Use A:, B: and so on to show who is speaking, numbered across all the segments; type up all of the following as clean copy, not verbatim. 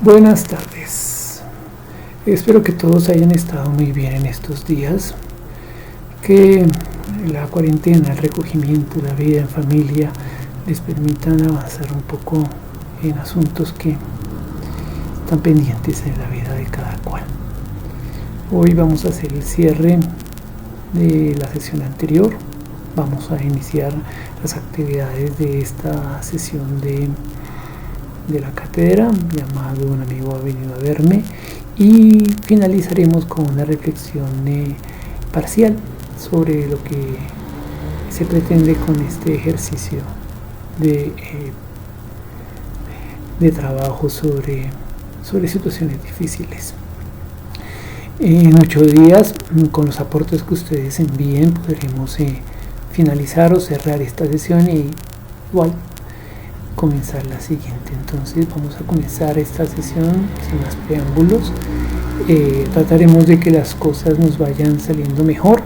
A: Buenas tardes. Espero que todos hayan estado muy bien en estos días, que la cuarentena, el recogimiento, la vida en familia les permitan avanzar un poco en asuntos que están pendientes en la vida de cada cual. Hoy vamos a hacer el cierre de la sesión anterior. Vamos a iniciar las actividades de esta sesión de la cátedra, llamado Un amigo ha venido a verme, y finalizaremos con una reflexión parcial sobre lo que se pretende con este ejercicio de trabajo sobre situaciones difíciles. En 8 días, con los aportes que ustedes envíen, podremos finalizar o cerrar esta sesión y igual comenzar la siguiente. Entonces vamos a comenzar esta sesión sin más preámbulos. Trataremos de que las cosas nos vayan saliendo mejor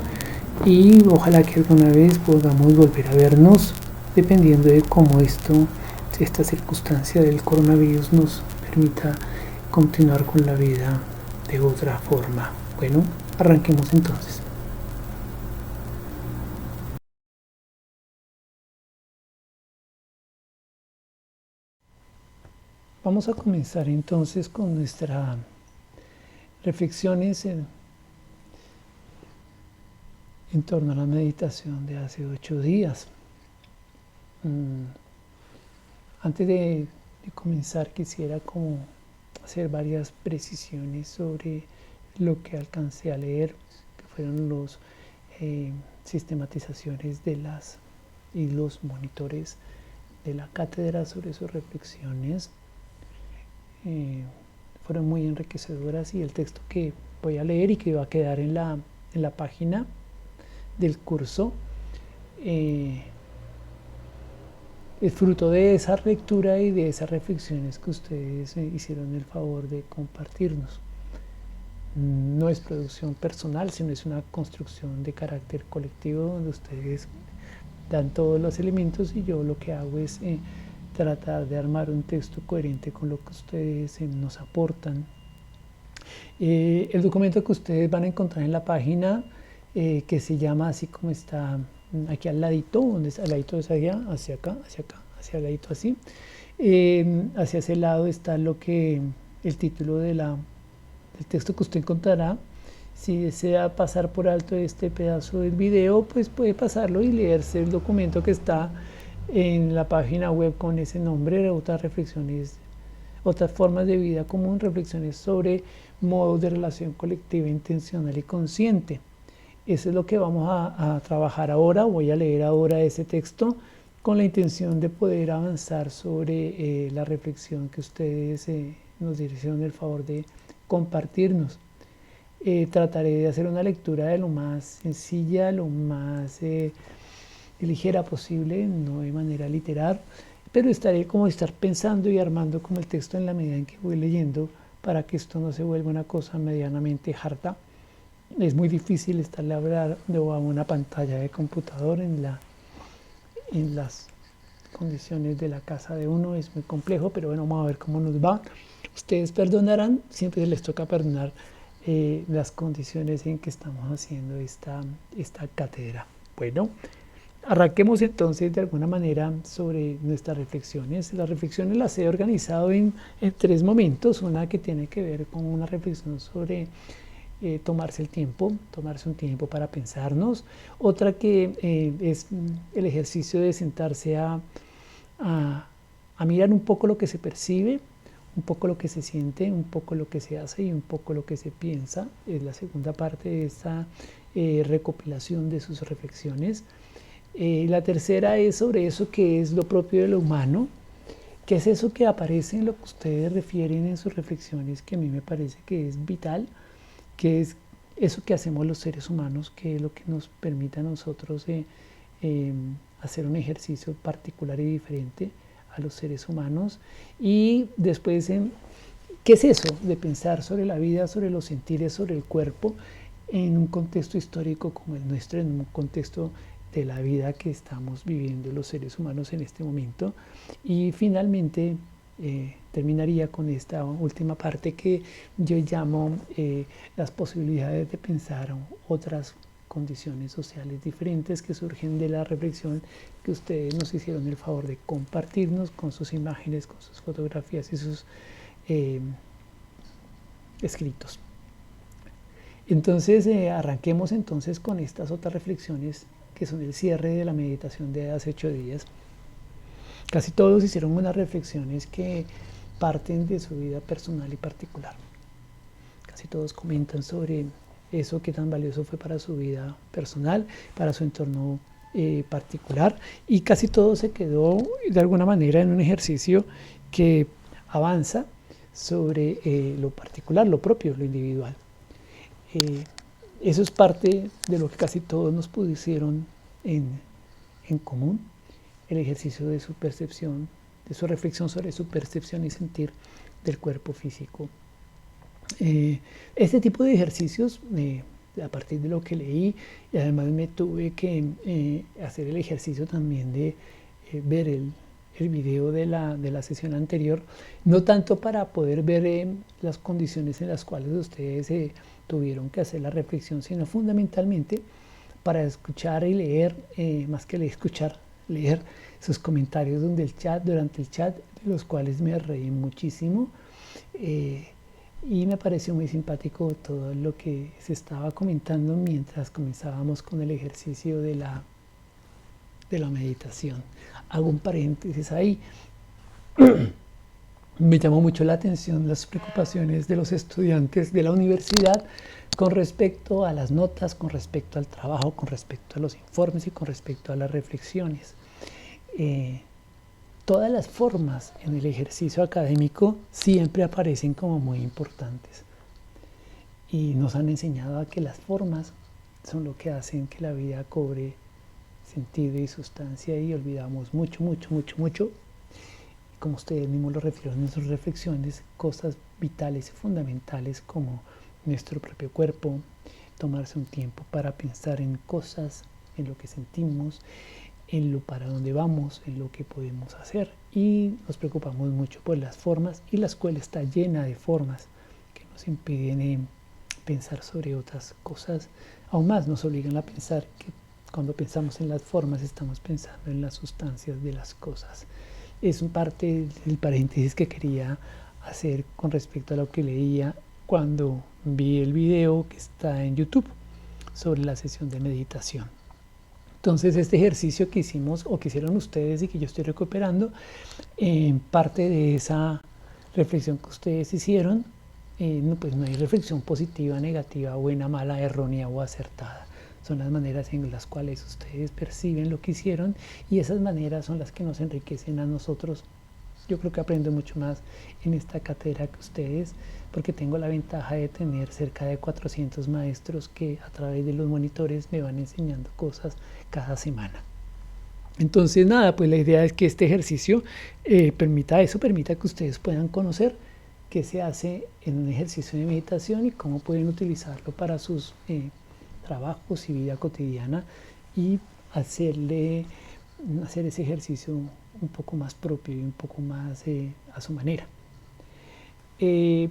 A: y ojalá que alguna vez podamos volver a vernos, dependiendo de cómo esta circunstancia del coronavirus nos permita continuar con la vida de otra forma. Bueno, arranquemos entonces. Vamos a comenzar entonces con nuestras reflexiones en torno a la meditación de hace 8 días. Antes de comenzar quisiera como hacer varias precisiones sobre lo que alcancé a leer, que fueron los sistematizaciones y los monitores de la cátedra sobre sus reflexiones. Fueron muy enriquecedoras, y el texto que voy a leer y que va a quedar en la página del curso es fruto de esa lectura y de esas reflexiones que ustedes hicieron el favor de compartirnos. No es producción personal, sino es una construcción de carácter colectivo donde ustedes dan todos los elementos y yo lo que hago es tratar de armar un texto coherente con lo que ustedes nos aportan. El documento que ustedes van a encontrar en la página, que se llama así como está aquí al ladito, donde está al ladito es allá, hacia acá, hacia el ladito así. Hacia ese lado está el título del texto que usted encontrará. Si desea pasar por alto este pedazo del video, pues puede pasarlo y leerse el documento que está en la página web con ese nombre, otras reflexiones, otras formas de vida común, reflexiones sobre modos de relación colectiva, intencional y consciente. Eso es lo que vamos a trabajar ahora. Voy a leer ahora ese texto con la intención de poder avanzar sobre la reflexión que ustedes nos hicieron el favor de compartirnos. Trataré de hacer una lectura de lo más sencilla, lo más ligera posible, no de manera literal, pero estaré como estar pensando y armando como el texto en la medida en que voy leyendo, para que esto no se vuelva una cosa medianamente harta. Es muy difícil estarle hablando a una pantalla de computador en las condiciones de la casa de uno. Es muy complejo, pero bueno, vamos a ver cómo nos va. Ustedes perdonarán, siempre les toca perdonar las condiciones en que estamos haciendo esta cátedra. Bueno, arranquemos entonces de alguna manera sobre nuestras reflexiones. Las reflexiones las he organizado en 3 momentos. Una que tiene que ver con una reflexión sobre tomarse un tiempo para pensarnos. Otra que es el ejercicio de sentarse a mirar un poco lo que se percibe, un poco lo que se siente, un poco lo que se hace y un poco lo que se piensa. Es la segunda parte de esta recopilación de sus reflexiones. La tercera es sobre eso que es lo propio de lo humano, que es eso que aparece en lo que ustedes refieren en sus reflexiones, que a mí me parece que es vital, que es eso que hacemos los seres humanos, que es lo que nos permite a nosotros hacer un ejercicio particular y diferente a los seres humanos. Y después, ¿qué es eso de pensar sobre la vida, sobre los sentires, sobre el cuerpo, en un contexto histórico como el nuestro, en un contexto de la vida que estamos viviendo los seres humanos en este momento? Y finalmente, terminaría con esta última parte que yo llamo las posibilidades de pensar otras condiciones sociales diferentes que surgen de la reflexión que ustedes nos hicieron el favor de compartirnos con sus imágenes, con sus fotografías y sus escritos. Entonces arranquemos entonces con estas otras reflexiones que son el cierre de la meditación de hace 8 días. Casi todos hicieron unas reflexiones que parten de su vida personal y particular. Casi todos comentan sobre eso que tan valioso fue para su vida personal, para su entorno particular, y casi todo se quedó de alguna manera en un ejercicio que avanza sobre lo particular, lo propio, lo individual. Eso es parte de lo que casi todos nos pusieron en común, el ejercicio de su percepción, de su reflexión sobre su percepción y sentir del cuerpo físico. Este tipo de ejercicios, a partir de lo que leí, y además me tuve que hacer el ejercicio también de ver el video de la sesión anterior, no tanto para poder ver las condiciones en las cuales ustedes tuvieron que hacer la reflexión, sino fundamentalmente para escuchar y leer, más que escuchar, leer sus comentarios durante el chat, de los cuales me reí muchísimo, y me pareció muy simpático todo lo que se estaba comentando mientras comenzábamos con el ejercicio de la meditación. Hago un paréntesis ahí. Me llamó mucho la atención las preocupaciones de los estudiantes de la universidad con respecto a las notas, con respecto al trabajo, con respecto a los informes y con respecto a las reflexiones. Todas las formas en el ejercicio académico siempre aparecen como muy importantes. Y nos han enseñado a que las formas son lo que hacen que la vida cobre sentido y sustancia, y olvidamos mucho, como ustedes mismos lo refieren en sus reflexiones, cosas vitales y fundamentales como nuestro propio cuerpo, tomarse un tiempo para pensar en cosas, en lo que sentimos, en lo para dónde vamos, en lo que podemos hacer, y nos preocupamos mucho por las formas, y la escuela está llena de formas que nos impiden pensar sobre otras cosas. Aún más nos obligan a pensar que cuando pensamos en las formas estamos pensando en las sustancias de las cosas. Es parte del paréntesis que quería hacer con respecto a lo que leía cuando vi el video que está en YouTube sobre la sesión de meditación. Entonces este ejercicio que hicimos o que hicieron ustedes y que yo estoy recuperando, parte de esa reflexión que ustedes hicieron, pues no hay reflexión positiva, negativa, buena, mala, errónea o acertada. Son las maneras en las cuales ustedes perciben lo que hicieron, y esas maneras son las que nos enriquecen a nosotros. Yo creo que aprendo mucho más en esta cátedra que ustedes, porque tengo la ventaja de tener cerca de 400 maestros que a través de los monitores me van enseñando cosas cada semana. Entonces nada, pues la idea es que este ejercicio permita que ustedes puedan conocer qué se hace en un ejercicio de meditación y cómo pueden utilizarlo para sus trabajos y vida cotidiana, y hacer ese ejercicio un poco más propio y un poco más a su manera. Sí,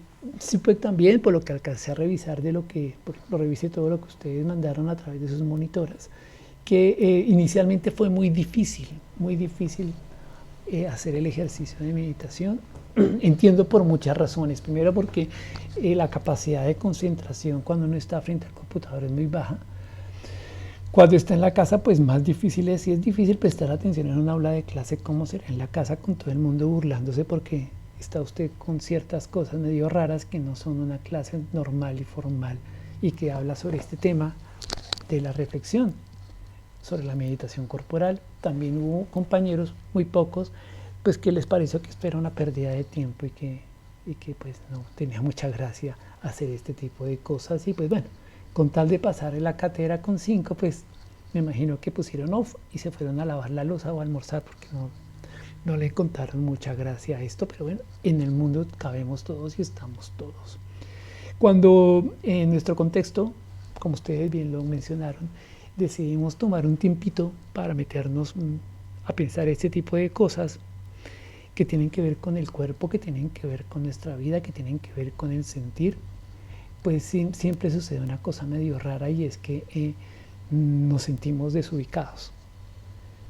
A: pues también por lo que alcancé a revisar lo revisé todo lo que ustedes mandaron a través de sus monitoras, que inicialmente fue muy difícil hacer el ejercicio de meditación. Entiendo por muchas razones. Primero porque la capacidad de concentración cuando uno está frente al computador es muy baja. Cuando está en la casa, pues más difícil es, y es difícil prestar atención en una aula de clase como será en la casa con todo el mundo burlándose porque está usted con ciertas cosas medio raras que no son una clase normal y formal, y que habla sobre este tema de la reflexión, sobre la meditación corporal. También hubo compañeros, muy pocos, pues que les pareció que esto era una pérdida de tiempo y que pues no tenía mucha gracia hacer este tipo de cosas. Y pues bueno, con tal de pasar en la cátedra con 5, pues me imagino que pusieron off y se fueron a lavar la loza o a almorzar, porque no le contaron mucha gracia a esto. Pero bueno, en el mundo cabemos todos y estamos todos. Cuando en nuestro contexto, como ustedes bien lo mencionaron, decidimos tomar un tiempito para meternos a pensar este tipo de cosas, que tienen que ver con el cuerpo, que tienen que ver con nuestra vida, que tienen que ver con el sentir, pues siempre sucede una cosa medio rara, y es que nos sentimos desubicados.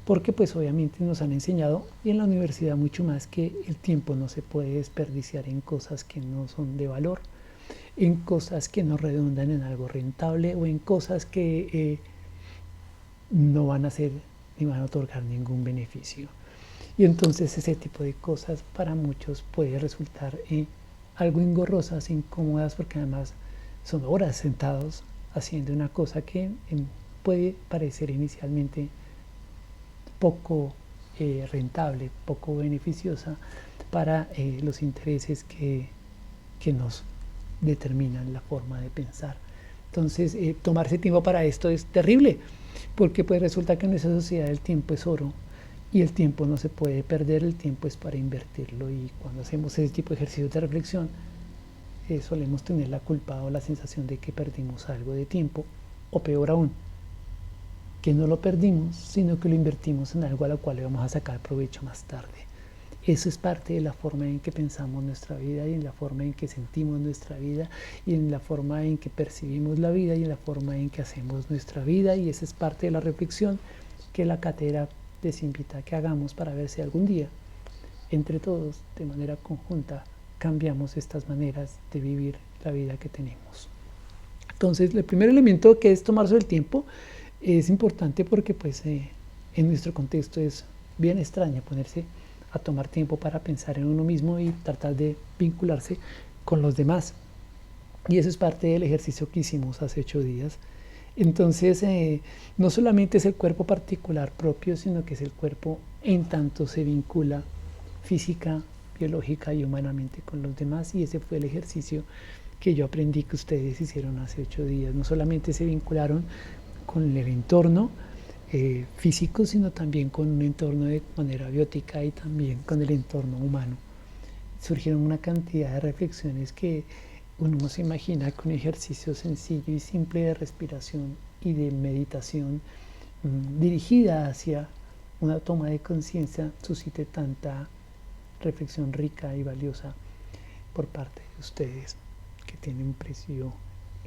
A: Porque pues obviamente nos han enseñado, y en la universidad mucho más, que el tiempo no se puede desperdiciar en cosas que no son de valor, en cosas que no redundan en algo rentable, o en cosas que no van a hacer ni van a otorgar ningún beneficio. Y entonces ese tipo de cosas para muchos puede resultar algo engorrosas, incómodas, porque además son horas sentados haciendo una cosa que puede parecer inicialmente poco rentable, poco beneficiosa para los intereses que nos determinan la forma de pensar. Entonces, tomarse tiempo para esto es terrible, porque pues resulta que en esa sociedad el tiempo es oro, y el tiempo no se puede perder, el tiempo es para invertirlo, y cuando hacemos ese tipo de ejercicios de reflexión, solemos tener la culpa o la sensación de que perdimos algo de tiempo, o peor aún, que no lo perdimos, sino que lo invertimos en algo a lo cual le vamos a sacar provecho más tarde. Eso es parte de la forma en que pensamos nuestra vida, y en la forma en que sentimos nuestra vida, y en la forma en que percibimos la vida, y en la forma en que hacemos nuestra vida, y esa es parte de la reflexión que la cátedra les invita a que hagamos, para ver si algún día, entre todos, de manera conjunta, cambiamos estas maneras de vivir la vida que tenemos. Entonces, el primer elemento, que es tomarse el tiempo, es importante porque pues en nuestro contexto es bien extraño ponerse a tomar tiempo para pensar en uno mismo y tratar de vincularse con los demás. Y eso es parte del ejercicio que hicimos hace 8 días. Entonces, no solamente es el cuerpo particular propio, sino que es el cuerpo en tanto se vincula física, biológica y humanamente con los demás. Y ese fue el ejercicio que yo aprendí que ustedes hicieron hace 8 días. No solamente se vincularon con el entorno físico, sino también con un entorno de manera biótica, y también con el entorno humano. Surgieron una cantidad de reflexiones que uno no se imagina que un ejercicio sencillo y simple de respiración y de meditación dirigida hacia una toma de conciencia suscite tanta reflexión rica y valiosa por parte de ustedes, que tiene un precio,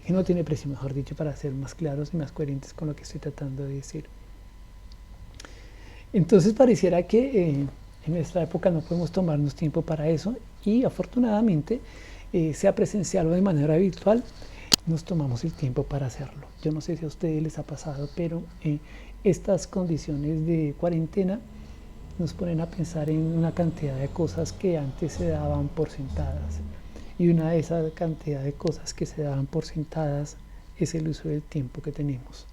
A: que no tiene precio, mejor dicho, para ser más claros y más coherentes con lo que estoy tratando de decir. Entonces pareciera que en nuestra época no podemos tomarnos tiempo para eso, y afortunadamente, sea presencial o de manera virtual, nos tomamos el tiempo para hacerlo. Yo no sé si a ustedes les ha pasado, pero estas condiciones de cuarentena nos ponen a pensar en una cantidad de cosas que antes se daban por sentadas. Y una de esas cantidad de cosas que se daban por sentadas es el uso del tiempo que tenemos.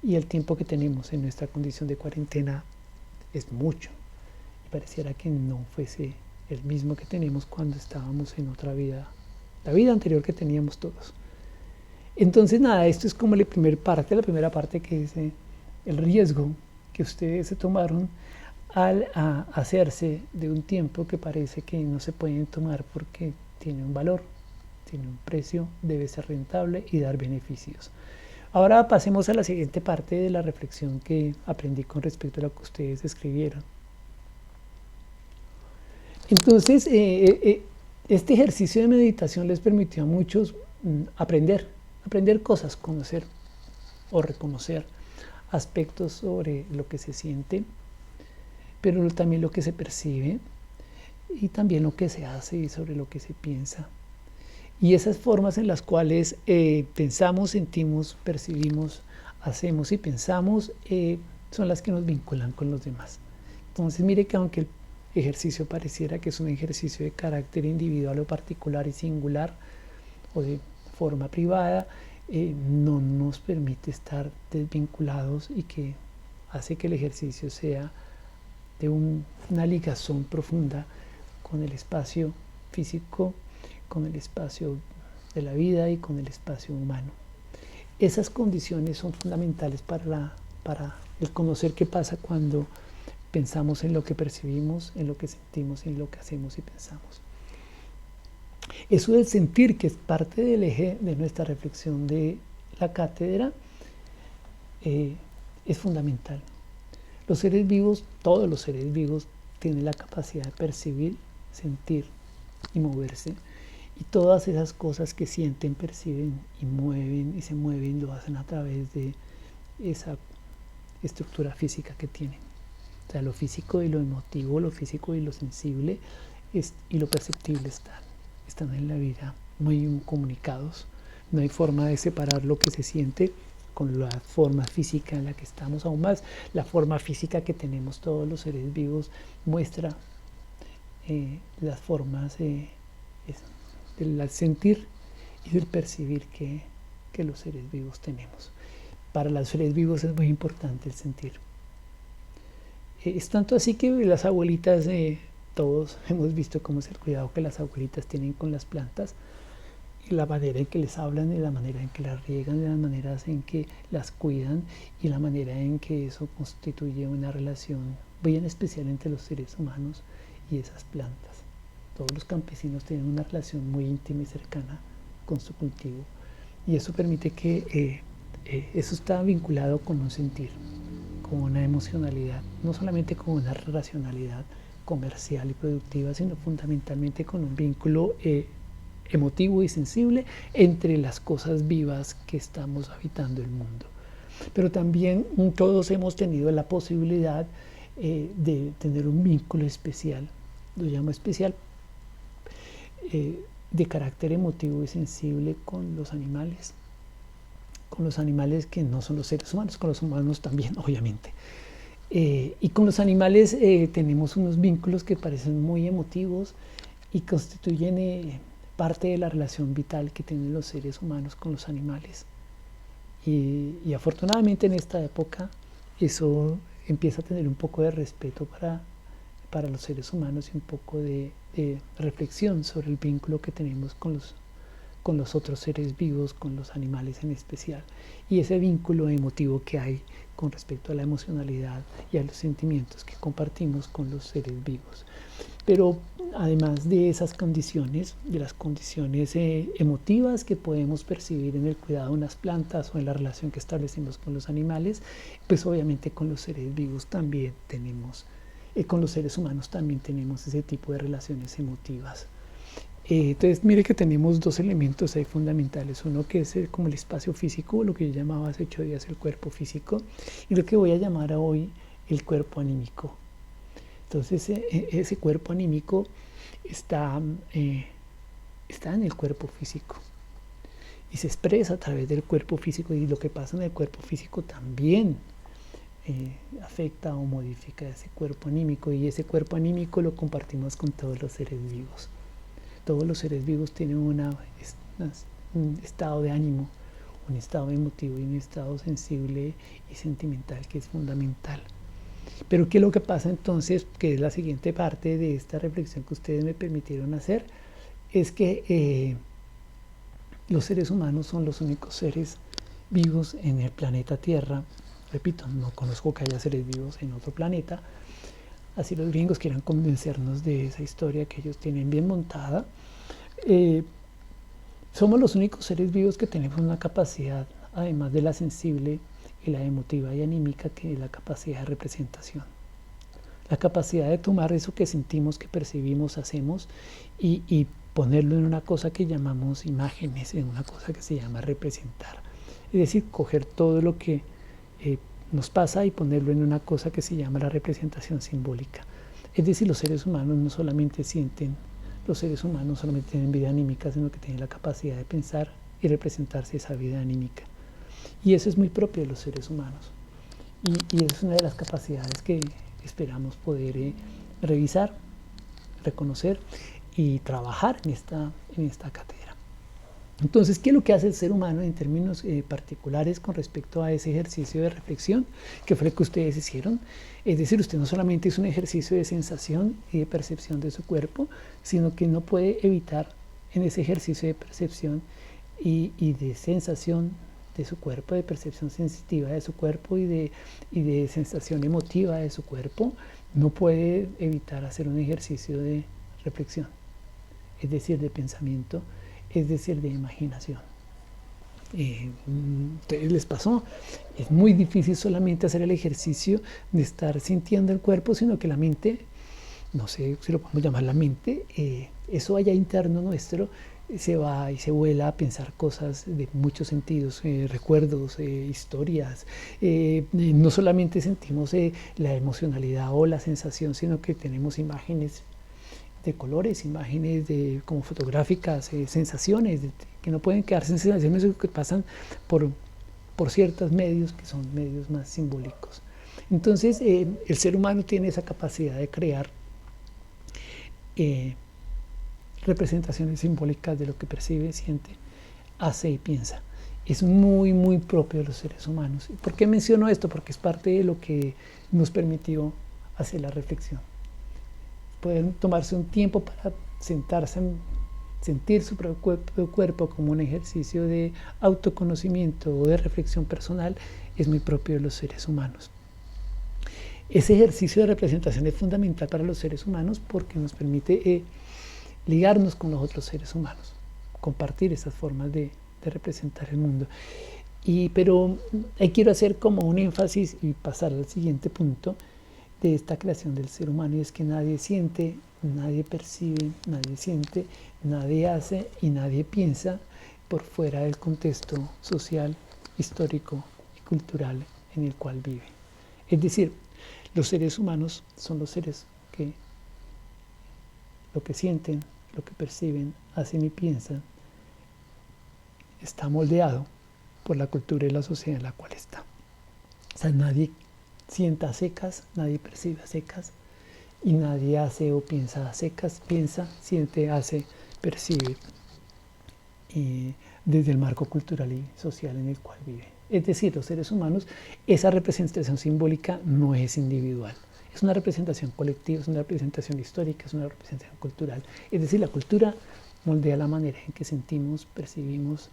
A: Y el tiempo que tenemos en nuestra condición de cuarentena es mucho. Y pareciera que no fuese el mismo que tenemos cuando estábamos en otra vida, la vida anterior que teníamos todos. Entonces nada, esto es como la primera parte, que es el riesgo que ustedes se tomaron al hacerse de un tiempo que parece que no se pueden tomar porque tiene un valor, tiene un precio, debe ser rentable y dar beneficios. Ahora pasemos a la siguiente parte de la reflexión que aprendí con respecto a lo que ustedes escribieron. Entonces, este ejercicio de meditación les permitió a muchos aprender cosas, conocer o reconocer aspectos sobre lo que se siente, pero también lo que se percibe, y también lo que se hace y sobre lo que se piensa. Y esas formas en las cuales pensamos, sentimos, percibimos, hacemos y pensamos son las que nos vinculan con los demás. Entonces mire que aunque el ejercicio pareciera que es un ejercicio de carácter individual o particular y singular, o de forma privada, no nos permite estar desvinculados, y que hace que el ejercicio sea de una ligazón profunda con el espacio físico, con el espacio de la vida y con el espacio humano. Esas condiciones son fundamentales para el conocer qué pasa cuando pensamos en lo que percibimos, en lo que sentimos, en lo que hacemos y pensamos. Eso del sentir, que es parte del eje de nuestra reflexión de la cátedra, es fundamental. Los seres vivos, todos los seres vivos, tiene la capacidad de percibir, sentir y moverse. Y todas esas cosas que sienten, perciben y mueven y se mueven lo hacen a través de esa estructura física que tienen. O sea, lo físico y lo emotivo, lo físico y lo sensible y lo perceptible están en la vida muy comunicados. No hay forma de separar lo que se siente con la forma física en la que estamos. Aún más, la forma física que tenemos todos los seres vivos muestra las formas del sentir y del percibir que los seres vivos tenemos. Para los seres vivos es muy importante el sentir. Es tanto así que las abuelitas, todos hemos visto cómo es el cuidado que las abuelitas tienen con las plantas, y la manera en que les hablan, y la manera en que las riegan, y las maneras en que las cuidan, y la manera en que eso constituye una relación bien especial entre los seres humanos y esas plantas. Todos los campesinos tienen una relación muy íntima y cercana con su cultivo, y eso permite que eso está vinculado con un sentir, con una emocionalidad, no solamente con una racionalidad comercial y productiva, sino fundamentalmente con un vínculo emotivo y sensible entre las cosas vivas que estamos habitando el mundo. Pero también todos hemos tenido la posibilidad de tener un vínculo especial, lo llamo especial, de carácter emotivo y sensible con los animales que no son los seres humanos, con los humanos también, obviamente. Y con los animales tenemos unos vínculos que parecen muy emotivos y constituyen parte de la relación vital que tienen los seres humanos con los animales. Y afortunadamente en esta época eso empieza a tener un poco de respeto para los seres humanos y un poco de reflexión sobre el vínculo que tenemos con los otros seres vivos, con los animales en especial, y ese vínculo emotivo que hay con respecto a la emocionalidad y a los sentimientos que compartimos con los seres vivos. Pero además de esas condiciones, de las condiciones emotivas que podemos percibir en el cuidado de unas plantas o en la relación que establecemos con los animales, pues obviamente con los seres vivos también tenemos, con los seres humanos también tenemos ese tipo de relaciones emotivas. Entonces, mire que tenemos dos elementos ahí fundamentales. Uno que es como el espacio físico, lo que yo llamaba hace 8 días el cuerpo físico, y lo que voy a llamar hoy el cuerpo anímico. Entonces, ese cuerpo anímico está en el cuerpo físico y se expresa a través del cuerpo físico, y lo que pasa en el cuerpo físico también afecta o modifica ese cuerpo anímico, y ese cuerpo anímico lo compartimos con todos los seres vivos. Todos los seres vivos tienen un estado de ánimo, un estado emotivo y un estado sensible y sentimental que es fundamental. Pero ¿qué es lo que pasa entonces? Que es la siguiente parte de esta reflexión que ustedes me permitieron hacer, es que los seres humanos son los únicos seres vivos en el planeta Tierra. Repito, no conozco que haya seres vivos en otro planeta. Así los gringos quieran convencernos de esa historia que ellos tienen bien montada. Somos los únicos seres vivos que tenemos una capacidad, además de la sensible y la emotiva y anímica, que es la capacidad de representación. La capacidad de tomar eso que sentimos, que percibimos, hacemos, y ponerlo en una cosa que llamamos imágenes, en una cosa que se llama representar. Es decir, coger todo lo que nos pasa y ponerlo en una cosa que se llama la representación simbólica. Es decir, los seres humanos no solamente sienten, los seres humanos no solamente tienen vida anímica, sino que tienen la capacidad de pensar y representarse esa vida anímica. Y eso es muy propio de los seres humanos. Y es una de las capacidades que esperamos poder revisar, reconocer y trabajar en esta cátedra. Entonces, ¿qué es lo que hace el ser humano en términos particulares con respecto a ese ejercicio de reflexión que fue lo que ustedes hicieron? Es decir, usted no solamente hizo un ejercicio de sensación y de percepción de su cuerpo, sino que no puede evitar en ese ejercicio de percepción y de sensación de su cuerpo, de percepción sensitiva de su cuerpo y de sensación emotiva de su cuerpo, no puede evitar hacer un ejercicio de reflexión, es decir, de pensamiento, es decir, de imaginación. ¿Ustedes les pasó? Es muy difícil solamente hacer el ejercicio de estar sintiendo el cuerpo, sino que la mente no sé si lo podemos llamar la mente, eso allá interno nuestro se va y se vuela a pensar cosas de muchos sentidos, recuerdos, historias. No solamente sentimos la emocionalidad o la sensación, sino que tenemos imágenes de colores, imágenes como fotográficas, sensaciones que no pueden quedarse en sensaciones que pasan por ciertos medios que son medios más simbólicos. Entonces, el ser humano tiene esa capacidad de crear representaciones simbólicas de lo que percibe, siente, hace y piensa. Es muy, muy propio de los seres humanos. ¿Por qué menciono esto? Porque es parte de lo que nos permitió hacer la reflexión. Pueden tomarse un tiempo para sentarse, sentir su propio cuerpo como un ejercicio de autoconocimiento o de reflexión personal, es muy propio de los seres humanos. Ese ejercicio de representación es fundamental para los seres humanos porque nos permite ligarnos con los otros seres humanos, compartir esas formas de representar el mundo. Pero ahí quiero hacer como un énfasis y pasar al siguiente punto de esta creación del ser humano, y es que nadie siente, nadie percibe, nadie siente, nadie hace y nadie piensa por fuera del contexto social, histórico y cultural en el cual vive. Es decir, los seres humanos son los seres que lo que sienten, lo que perciben, hacen y piensan está moldeado por la cultura y la sociedad en la cual está. O sea, nadie sienta a secas, nadie percibe a secas y nadie hace o piensa a secas, piensa, siente, hace, percibe desde el marco cultural y social en el cual vive. Es decir, los seres humanos, esa representación simbólica no es individual. Es una representación colectiva, es una representación histórica, es una representación cultural. Es decir, la cultura moldea la manera en que sentimos, percibimos,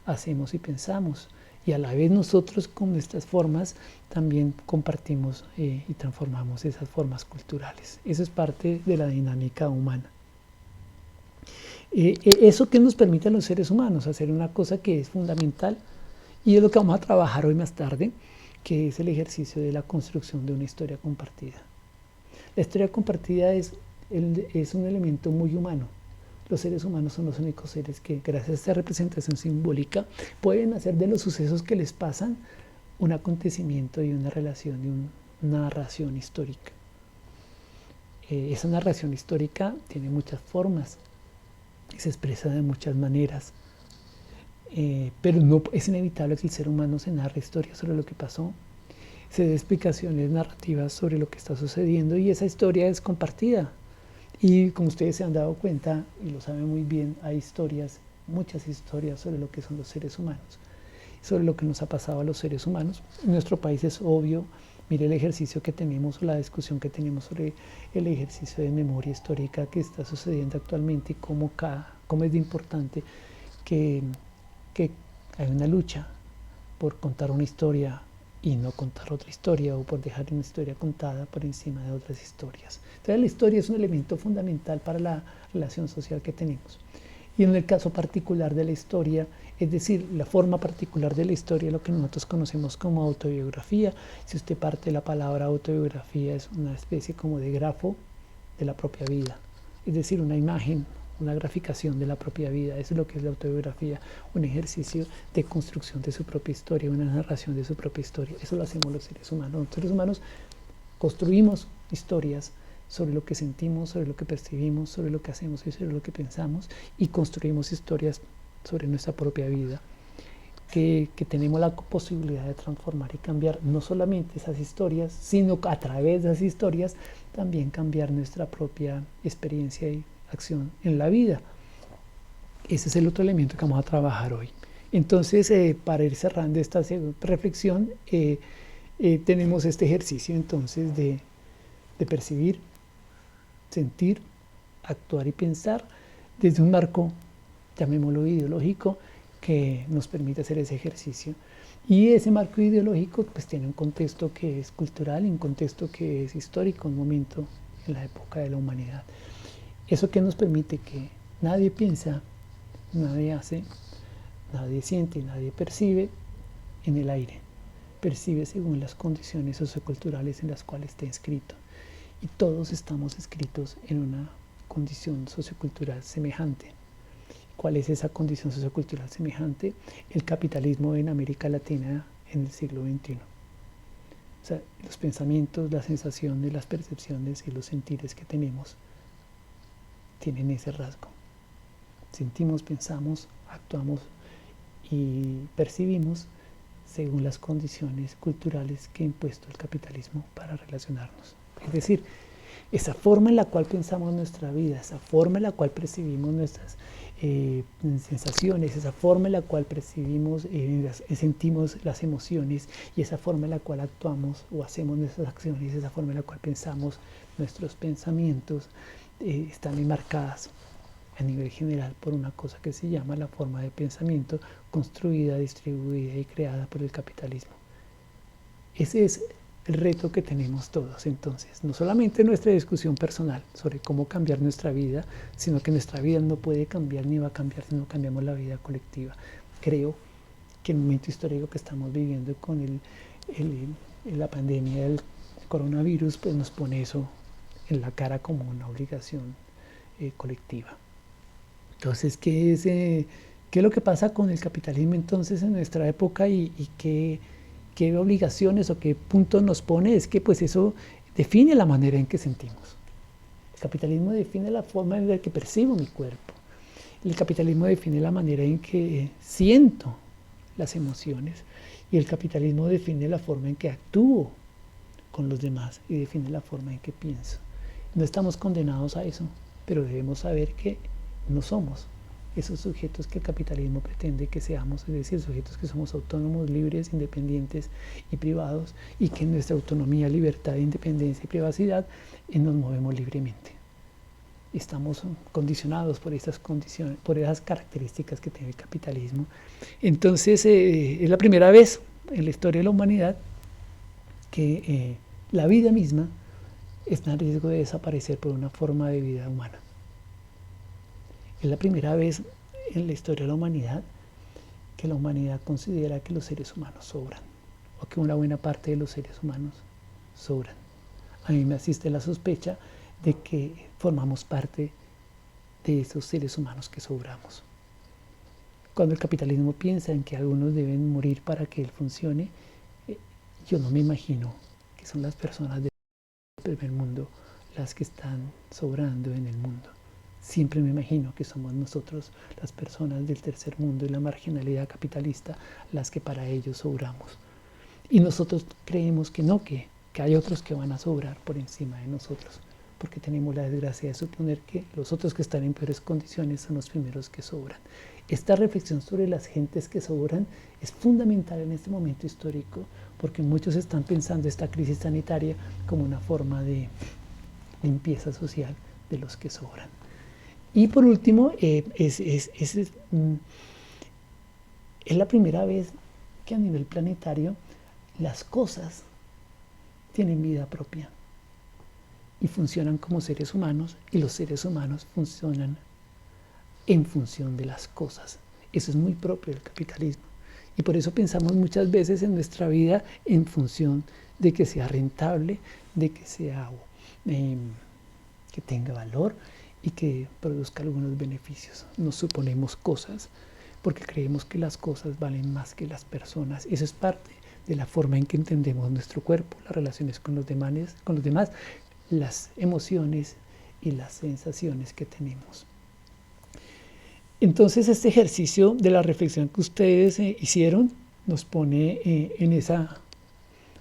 A: hacemos y pensamos. Y a la vez nosotros con nuestras formas también compartimos y transformamos esas formas culturales. Eso es parte de la dinámica humana. Eso que nos permite a los seres humanos hacer una cosa que es fundamental y es lo que vamos a trabajar hoy más tarde, que es el ejercicio de la construcción de una historia compartida. La historia compartida es un elemento muy humano. Los seres humanos son los únicos seres que, gracias a esta representación simbólica, pueden hacer de los sucesos que les pasan un acontecimiento y una relación y una narración histórica. Esa narración histórica tiene muchas formas, se expresa de muchas maneras, pero no es inevitable que el ser humano se narre historias sobre lo que pasó, se dé explicaciones narrativas sobre lo que está sucediendo y esa historia es compartida. Y como ustedes se han dado cuenta y lo saben muy bien, hay historias, muchas historias sobre lo que son los seres humanos, sobre lo que nos ha pasado a los seres humanos. En nuestro país es obvio, mire el ejercicio que tenemos o la discusión que tenemos sobre el ejercicio de memoria histórica que está sucediendo actualmente y cómo es de importante que hay una lucha por contar una historia y no contar otra historia o por dejar una historia contada por encima de otras historias. Entonces la historia es un elemento fundamental para la relación social que tenemos. Y en el caso particular de la historia, es decir, la forma particular de la historia, lo que nosotros conocemos como autobiografía, si usted parte de la palabra autobiografía, es una especie como de grafo de la propia vida, es decir, una imagen, una graficación de la propia vida. Eso es lo que es la autobiografía, un ejercicio de construcción de su propia historia, una narración de su propia historia. Eso lo hacemos los seres humanos. Los seres humanos construimos historias sobre lo que sentimos, sobre lo que percibimos, sobre lo que hacemos y sobre lo que pensamos, y construimos historias sobre nuestra propia vida que tenemos la posibilidad de transformar y cambiar no solamente esas historias, sino a través de esas historias también cambiar nuestra propia experiencia y acción en la vida. Ese es el otro elemento que vamos a trabajar hoy. Entonces, para ir cerrando esta reflexión, tenemos este ejercicio entonces de percibir, sentir, actuar y pensar desde un marco, llamémoslo ideológico, que nos permite hacer ese ejercicio. Y ese marco ideológico pues tiene un contexto que es cultural y un contexto que es histórico, un momento en la época de la humanidad. Eso que nos permite que nadie piensa, nadie hace, nadie siente, nadie percibe en el aire. Percibe según las condiciones socioculturales en las cuales está inscrito. y todos estamos escritos en una condición sociocultural semejante. ¿Cuál es esa condición sociocultural semejante? El capitalismo en América Latina en el siglo XXI. O sea, los pensamientos, las sensaciones, las percepciones y los sentires que tenemos tienen ese rasgo. Sentimos, pensamos, actuamos y percibimos según las condiciones culturales que ha impuesto el capitalismo para relacionarnos. Es decir, esa forma en la cual pensamos nuestra vida, esa forma en la cual percibimos nuestras sensaciones, esa forma en la cual percibimos, sentimos las emociones y esa forma en la cual actuamos o hacemos nuestras acciones, esa forma en la cual pensamos nuestros pensamientos, están enmarcadas a nivel general por una cosa que se llama la forma de pensamiento construida, distribuida y creada por el capitalismo. Ese es el reto que tenemos todos entonces, no solamente nuestra discusión personal sobre cómo cambiar nuestra vida, sino que nuestra vida no puede cambiar ni va a cambiar si no cambiamos la vida colectiva. Creo que el momento histórico que estamos viviendo con la pandemia del coronavirus pues nos pone eso en la cara como una obligación colectiva. Entonces, ¿qué es lo que pasa con el capitalismo entonces en nuestra época y qué obligaciones o qué puntos nos pone? Es que pues eso define la manera en que sentimos. El capitalismo define la forma en la que percibo mi cuerpo. El capitalismo define la manera en que siento las emociones y el capitalismo define la forma en que actúo con los demás y define la forma en que pienso. No estamos condenados a eso, pero debemos saber que no somos esos sujetos que el capitalismo pretende que seamos, es decir, sujetos que somos autónomos, libres, independientes y privados, y que en nuestra autonomía, libertad, independencia y privacidad nos movemos libremente. Estamos condicionados por esas condiciones, por esas características que tiene el capitalismo. Entonces, es la primera vez en la historia de la humanidad que la vida misma está en riesgo de desaparecer por una forma de vida humana. Es la primera vez en la historia de la humanidad que la humanidad considera que los seres humanos sobran, o que una buena parte de los seres humanos sobran. A mí me asiste la sospecha de que formamos parte de esos seres humanos que sobramos. Cuando el capitalismo piensa en que algunos deben morir para que él funcione, yo no me imagino que son las personas del primer mundo las que están sobrando en el mundo. Siempre me imagino que somos nosotros, las personas del tercer mundo y la marginalidad capitalista, las que para ellos sobramos. Y nosotros creemos que no, que hay otros que van a sobrar por encima de nosotros, porque tenemos la desgracia de suponer que los otros que están en peores condiciones son los primeros que sobran. Esta reflexión sobre las gentes que sobran es fundamental en este momento histórico, porque muchos están pensando esta crisis sanitaria como una forma de limpieza social de los que sobran. Y por último, es la primera vez que a nivel planetario las cosas tienen vida propia y funcionan como seres humanos, y los seres humanos funcionan en función de las cosas. Eso es muy propio del capitalismo. Y por eso pensamos muchas veces en nuestra vida en función de que sea rentable, de que sea que tenga valor y que produzca algunos beneficios. Nos suponemos cosas porque creemos que las cosas valen más que las personas. Eso es parte de la forma en que entendemos nuestro cuerpo, las relaciones con los demás, las emociones y las sensaciones que tenemos. Entonces, este ejercicio de la reflexión que ustedes hicieron nos pone en esa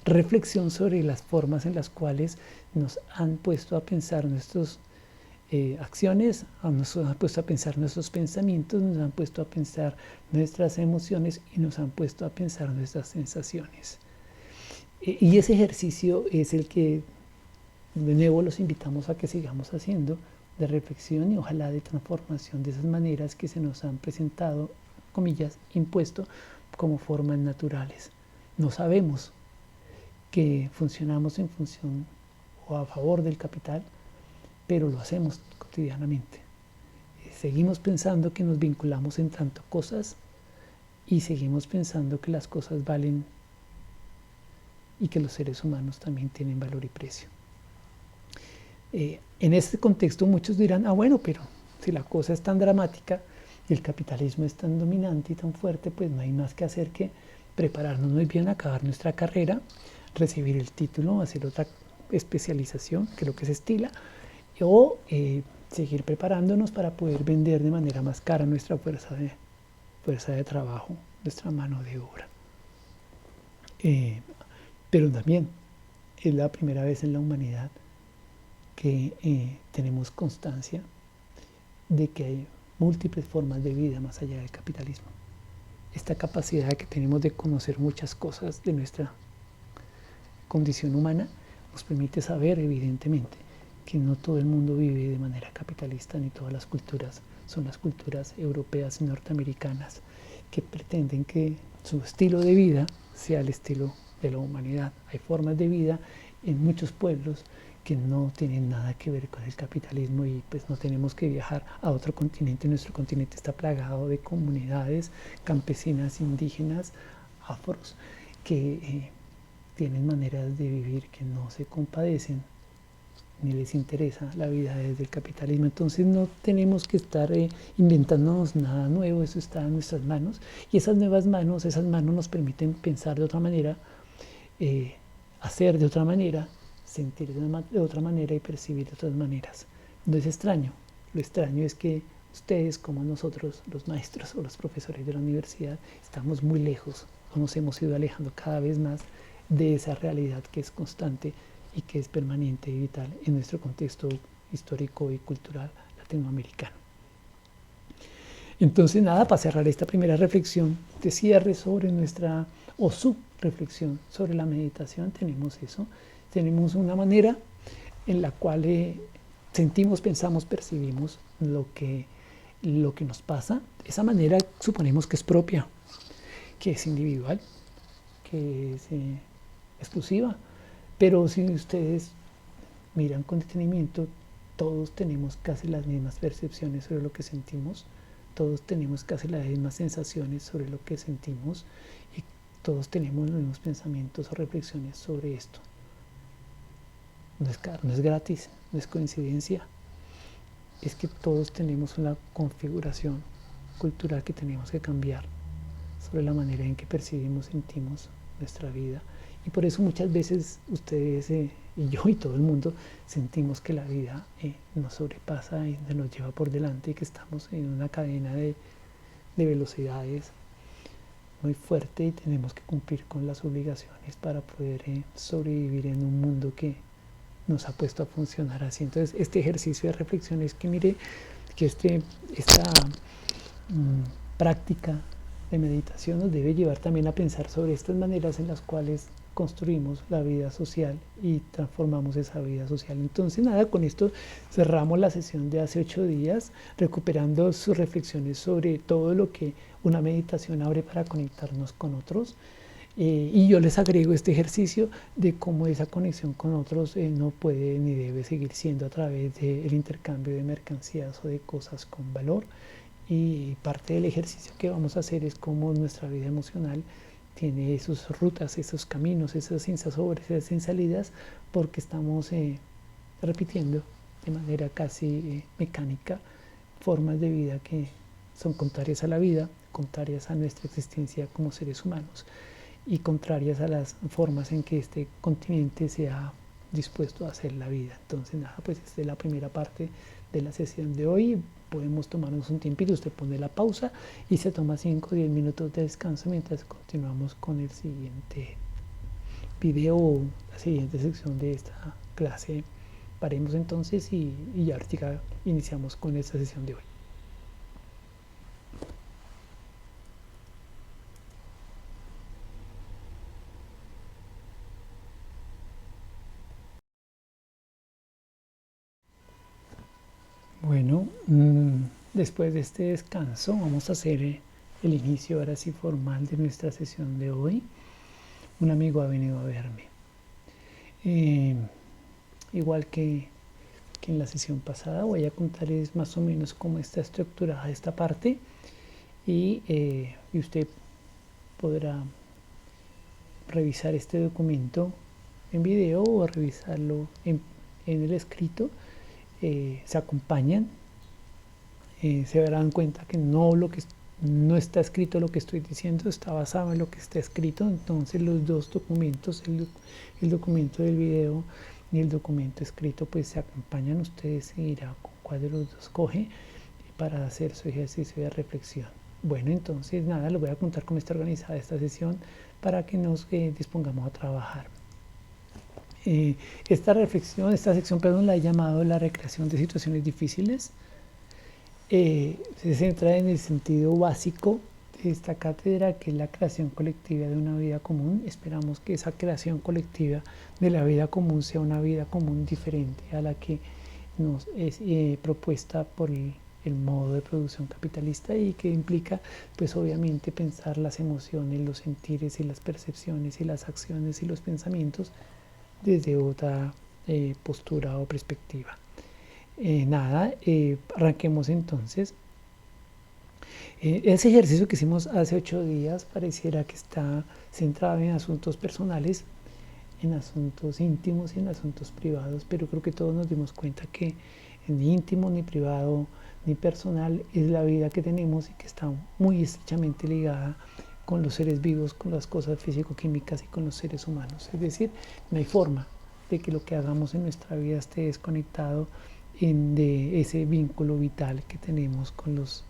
A: reflexión sobre las formas en las cuales nos han puesto a pensar nuestras acciones, nos han puesto a pensar nuestros pensamientos, nos han puesto a pensar nuestras emociones y nos han puesto a pensar nuestras sensaciones. Y ese ejercicio es el que de nuevo los invitamos a que sigamos haciendo, de reflexión y ojalá de transformación de esas maneras que se nos han presentado, comillas, impuesto como formas naturales. No sabemos que funcionamos en función o a favor del capital, pero lo hacemos cotidianamente. Seguimos pensando que nos vinculamos en tanto cosas y seguimos pensando que las cosas valen y que los seres humanos también tienen valor y precio. En este contexto muchos dirán, bueno, pero si la cosa es tan dramática y el capitalismo es tan dominante y tan fuerte, pues no hay más que hacer que prepararnos muy bien, acabar nuestra carrera, recibir el título, hacer otra especialización, que es lo que se estila, o seguir preparándonos para poder vender de manera más cara nuestra fuerza de trabajo, nuestra mano de obra. Pero también es la primera vez en la humanidad que tenemos constancia de que hay múltiples formas de vida más allá del capitalismo. Esta capacidad que tenemos de conocer muchas cosas de nuestra condición humana nos permite saber, evidentemente, que no todo el mundo vive de manera capitalista, ni todas las culturas son las culturas europeas y norteamericanas que pretenden que su estilo de vida sea el estilo de la humanidad. Hay formas de vida en muchos pueblos que no tienen nada que ver con el capitalismo y pues no tenemos que viajar a otro continente. Nuestro continente está plagado de comunidades campesinas, indígenas, afros, que tienen maneras de vivir que no se compadecen ni les interesa la vida desde el capitalismo. Entonces no tenemos que estar inventándonos nada nuevo, eso está en nuestras manos y esas manos nos permiten pensar de otra manera, hacer de otra manera, sentir de otra manera y percibir de otras maneras. No es extraño, lo extraño es que ustedes como nosotros, los maestros o los profesores de la universidad, estamos muy lejos o nos hemos ido alejando cada vez más de esa realidad que es constante y que es permanente y vital en nuestro contexto histórico y cultural latinoamericano. Entonces, nada, para cerrar esta primera reflexión de cierre sobre nuestra, o su reflexión sobre la meditación, tenemos eso, tenemos una manera en la cual sentimos, pensamos, percibimos lo que nos pasa. Esa manera suponemos que es propia, que es individual, que es exclusiva. Pero si ustedes miran con detenimiento, todos tenemos casi las mismas percepciones sobre lo que sentimos, todos tenemos casi las mismas sensaciones sobre lo que sentimos y todos tenemos los mismos pensamientos o reflexiones sobre esto. No es gratis, no es coincidencia, es que todos tenemos una configuración cultural que tenemos que cambiar sobre la manera en que percibimos, sentimos nuestra vida. Y por eso muchas veces ustedes y yo y todo el mundo sentimos que la vida nos sobrepasa y nos lleva por delante y que estamos en una cadena de velocidades muy fuerte y tenemos que cumplir con las obligaciones para poder sobrevivir en un mundo que nos ha puesto a funcionar así. Entonces este ejercicio de reflexión es que mire que esta práctica de meditación nos debe llevar también a pensar sobre estas maneras en las cuales construimos la vida social y transformamos esa vida social. Entonces nada, con esto cerramos la sesión de hace 8 días, recuperando sus reflexiones sobre todo lo que una meditación abre para conectarnos con otros. Y yo les agrego este ejercicio de cómo esa conexión con otros no puede ni debe seguir siendo a través del intercambio de mercancías o de cosas con valor. Y parte del ejercicio que vamos a hacer es cómo nuestra vida emocional tiene esas rutas, esos caminos, esas sensaciones, esas salidas, porque estamos repitiendo de manera casi mecánica formas de vida que son contrarias a la vida, contrarias a nuestra existencia como seres humanos y contrarias a las formas en que este continente se ha dispuesto a hacer la vida. Entonces nada, pues esta es la primera parte de la sesión de hoy. Podemos tomarnos un tiempito, usted pone la pausa y se toma 5 o 10 minutos de descanso mientras continuamos con el siguiente video o la siguiente sección de esta clase. Paremos entonces y ya ahorita iniciamos con esta sesión de hoy. Bueno, después de este descanso vamos a hacer el inicio ahora sí formal de nuestra sesión de hoy. Un amigo ha venido a verme. Igual que en la sesión pasada, voy a contarles más o menos cómo está estructurada esta parte y usted podrá revisar este documento en video o revisarlo en el escrito se acompañan, se darán cuenta que no está escrito lo que estoy diciendo, está basado en lo que está escrito. Entonces los dos documentos, el documento del video y el documento escrito, pues se acompañan. Usted seguirá con cuál de los dos coge para hacer su ejercicio de reflexión. Bueno, entonces nada, les voy a contar cómo está organizada esta sesión para que nos dispongamos a trabajar. Esta sección, perdón, la he llamado la recreación de situaciones difíciles. Se centra en el sentido básico de esta cátedra, que es la creación colectiva de una vida común. Esperamos que esa creación colectiva de la vida común sea una vida común diferente a la que nos es propuesta por el modo de producción capitalista, y que implica, pues obviamente, pensar las emociones, los sentires y las percepciones y las acciones y los pensamientos desde otra postura o perspectiva. Arranquemos entonces. Ese ejercicio que hicimos hace 8 días pareciera que está centrado en asuntos personales, en asuntos íntimos y en asuntos privados, pero creo que todos nos dimos cuenta que ni íntimo, ni privado, ni personal es la vida que tenemos, y que está muy estrechamente ligada con los seres vivos, con las cosas físico-químicas y con los seres humanos. Es decir, no hay forma de que lo que hagamos en nuestra vida esté desconectado de ese vínculo vital que tenemos con los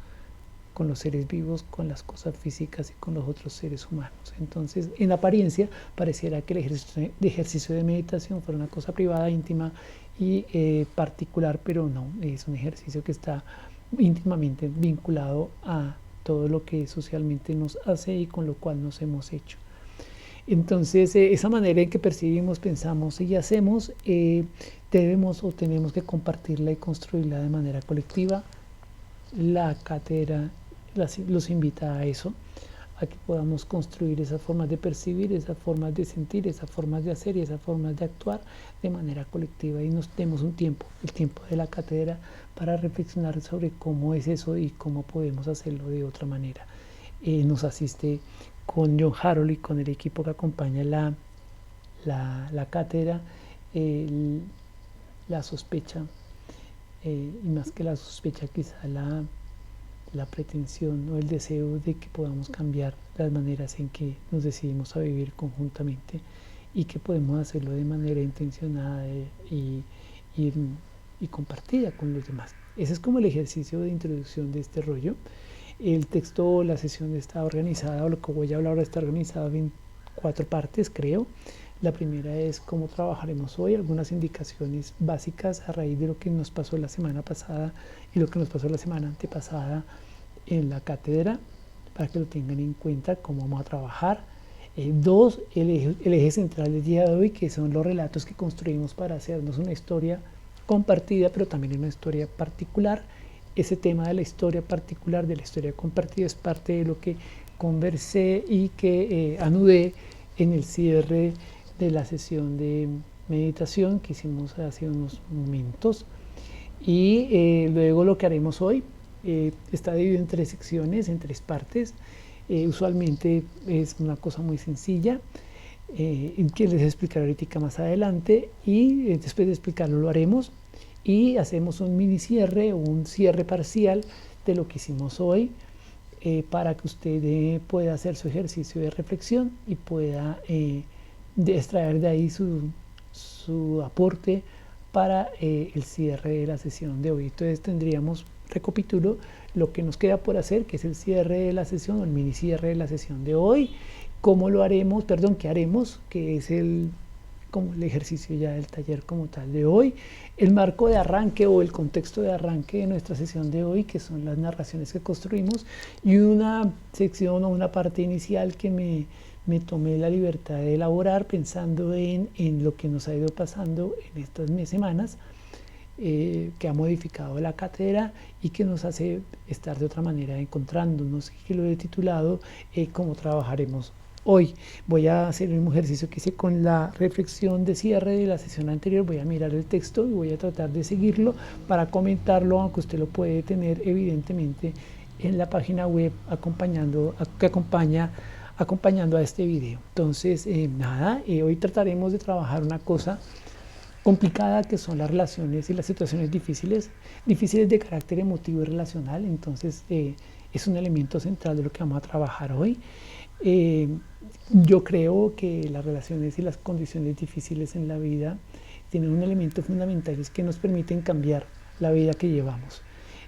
A: seres vivos, con las cosas físicas y con los otros seres humanos. Entonces, en apariencia, pareciera que el ejercicio de meditación fuera una cosa privada, íntima y particular, pero no, es un ejercicio que está íntimamente vinculado a todo lo que socialmente nos hace y con lo cual nos hemos hecho. Entonces, esa manera en que percibimos, pensamos y hacemos, debemos o tenemos que compartirla y construirla de manera colectiva. La cátedra los invita a eso, a que podamos construir esas formas de percibir, esas formas de sentir, esas formas de hacer y esas formas de actuar de manera colectiva, y nos demos un tiempo, el tiempo de la cátedra, para reflexionar sobre cómo es eso y cómo podemos hacerlo de otra manera. Nos asiste con John Harold y con el equipo que acompaña la cátedra la sospecha, y más que la sospecha, quizá la pretensión o el deseo de que podamos cambiar las maneras en que nos decidimos a vivir conjuntamente, y que podemos hacerlo de manera intencionada y compartida con los demás. Ese es como el ejercicio de introducción de este rollo. El texto, la sesión está organizada, o lo que voy a hablar ahora está organizado en 4 partes, creo. La primera es cómo trabajaremos hoy, algunas indicaciones básicas a raíz de lo que nos pasó la semana pasada y lo que nos pasó la semana antepasada en la cátedra, para que lo tengan en cuenta cómo vamos a trabajar. 2, el eje central del día de hoy, que son los relatos que construimos para hacernos una historia compartida, pero también una historia particular. Ese tema de la historia particular, de la historia compartida, es parte de lo que conversé y que anudé en el cierre de la sesión de meditación que hicimos hace unos momentos. Y luego lo que haremos hoy está dividido en 3 secciones, en 3 partes. Usualmente es una cosa muy sencilla, que les explicaré ahorita más adelante, y después de explicarlo lo haremos y hacemos un mini cierre o un cierre parcial de lo que hicimos hoy, para que usted pueda hacer su ejercicio de reflexión y pueda extraer de ahí su aporte para el cierre de la sesión de hoy. Entonces tendríamos, recapitulo, lo que nos queda por hacer, que es el cierre de la sesión, o el mini cierre de la sesión de hoy. ¿Cómo lo haremos? Perdón, ¿qué haremos? Que es como el ejercicio ya del taller como tal de hoy. El marco de arranque o el contexto de arranque de nuestra sesión de hoy, que son las narraciones que construimos, y una sección o una parte inicial que me tomé la libertad de elaborar pensando en lo que nos ha ido pasando en estas semanas, que ha modificado la cátedra y que nos hace estar de otra manera encontrándonos, que lo he titulado ¿Cómo trabajaremos hoy? Voy a hacer un ejercicio que hice con la reflexión de cierre de la sesión anterior. Voy a mirar el texto y voy a tratar de seguirlo para comentarlo, aunque usted lo puede tener evidentemente en la página web que acompañando a este video. Entonces, hoy trataremos de trabajar una cosa complicada que son las relaciones y las situaciones difíciles de carácter emotivo y relacional. Entonces es un elemento central de lo que vamos a trabajar hoy. Yo creo que las relaciones y las condiciones difíciles en la vida tienen un elemento fundamental, es que nos permiten cambiar la vida que llevamos.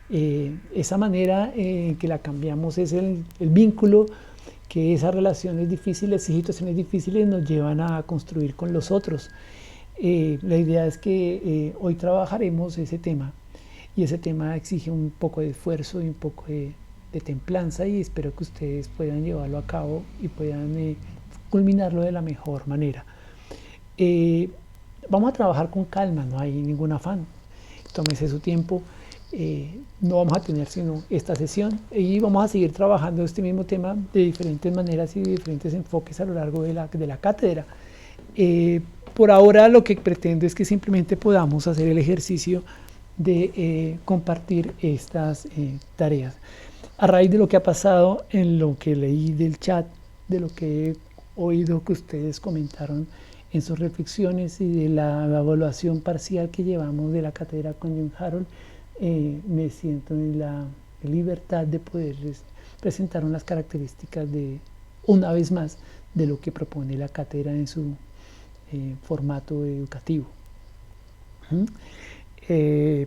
A: Esa manera que la cambiamos es el vínculo que esas relaciones difíciles y situaciones difíciles nos llevan a construir con los otros. La idea es que hoy trabajaremos ese tema, y ese tema exige un poco de esfuerzo y un poco de templanza, y espero que ustedes puedan llevarlo a cabo y puedan culminarlo de la mejor manera. Vamos a trabajar con calma, no hay ningún afán, tómese su tiempo. No vamos a tener sino esta sesión, y vamos a seguir trabajando este mismo tema de diferentes maneras y de diferentes enfoques a lo largo de la cátedra. Por ahora lo que pretendo es que simplemente podamos hacer el ejercicio de compartir estas tareas. A raíz de lo que ha pasado, en lo que leí del chat, de lo que he oído que ustedes comentaron en sus reflexiones y de la evaluación parcial que llevamos de la cátedra con John Harold, me siento en la libertad de poderles presentar unas características de, una vez más, de lo que propone la cátedra en su formato educativo. He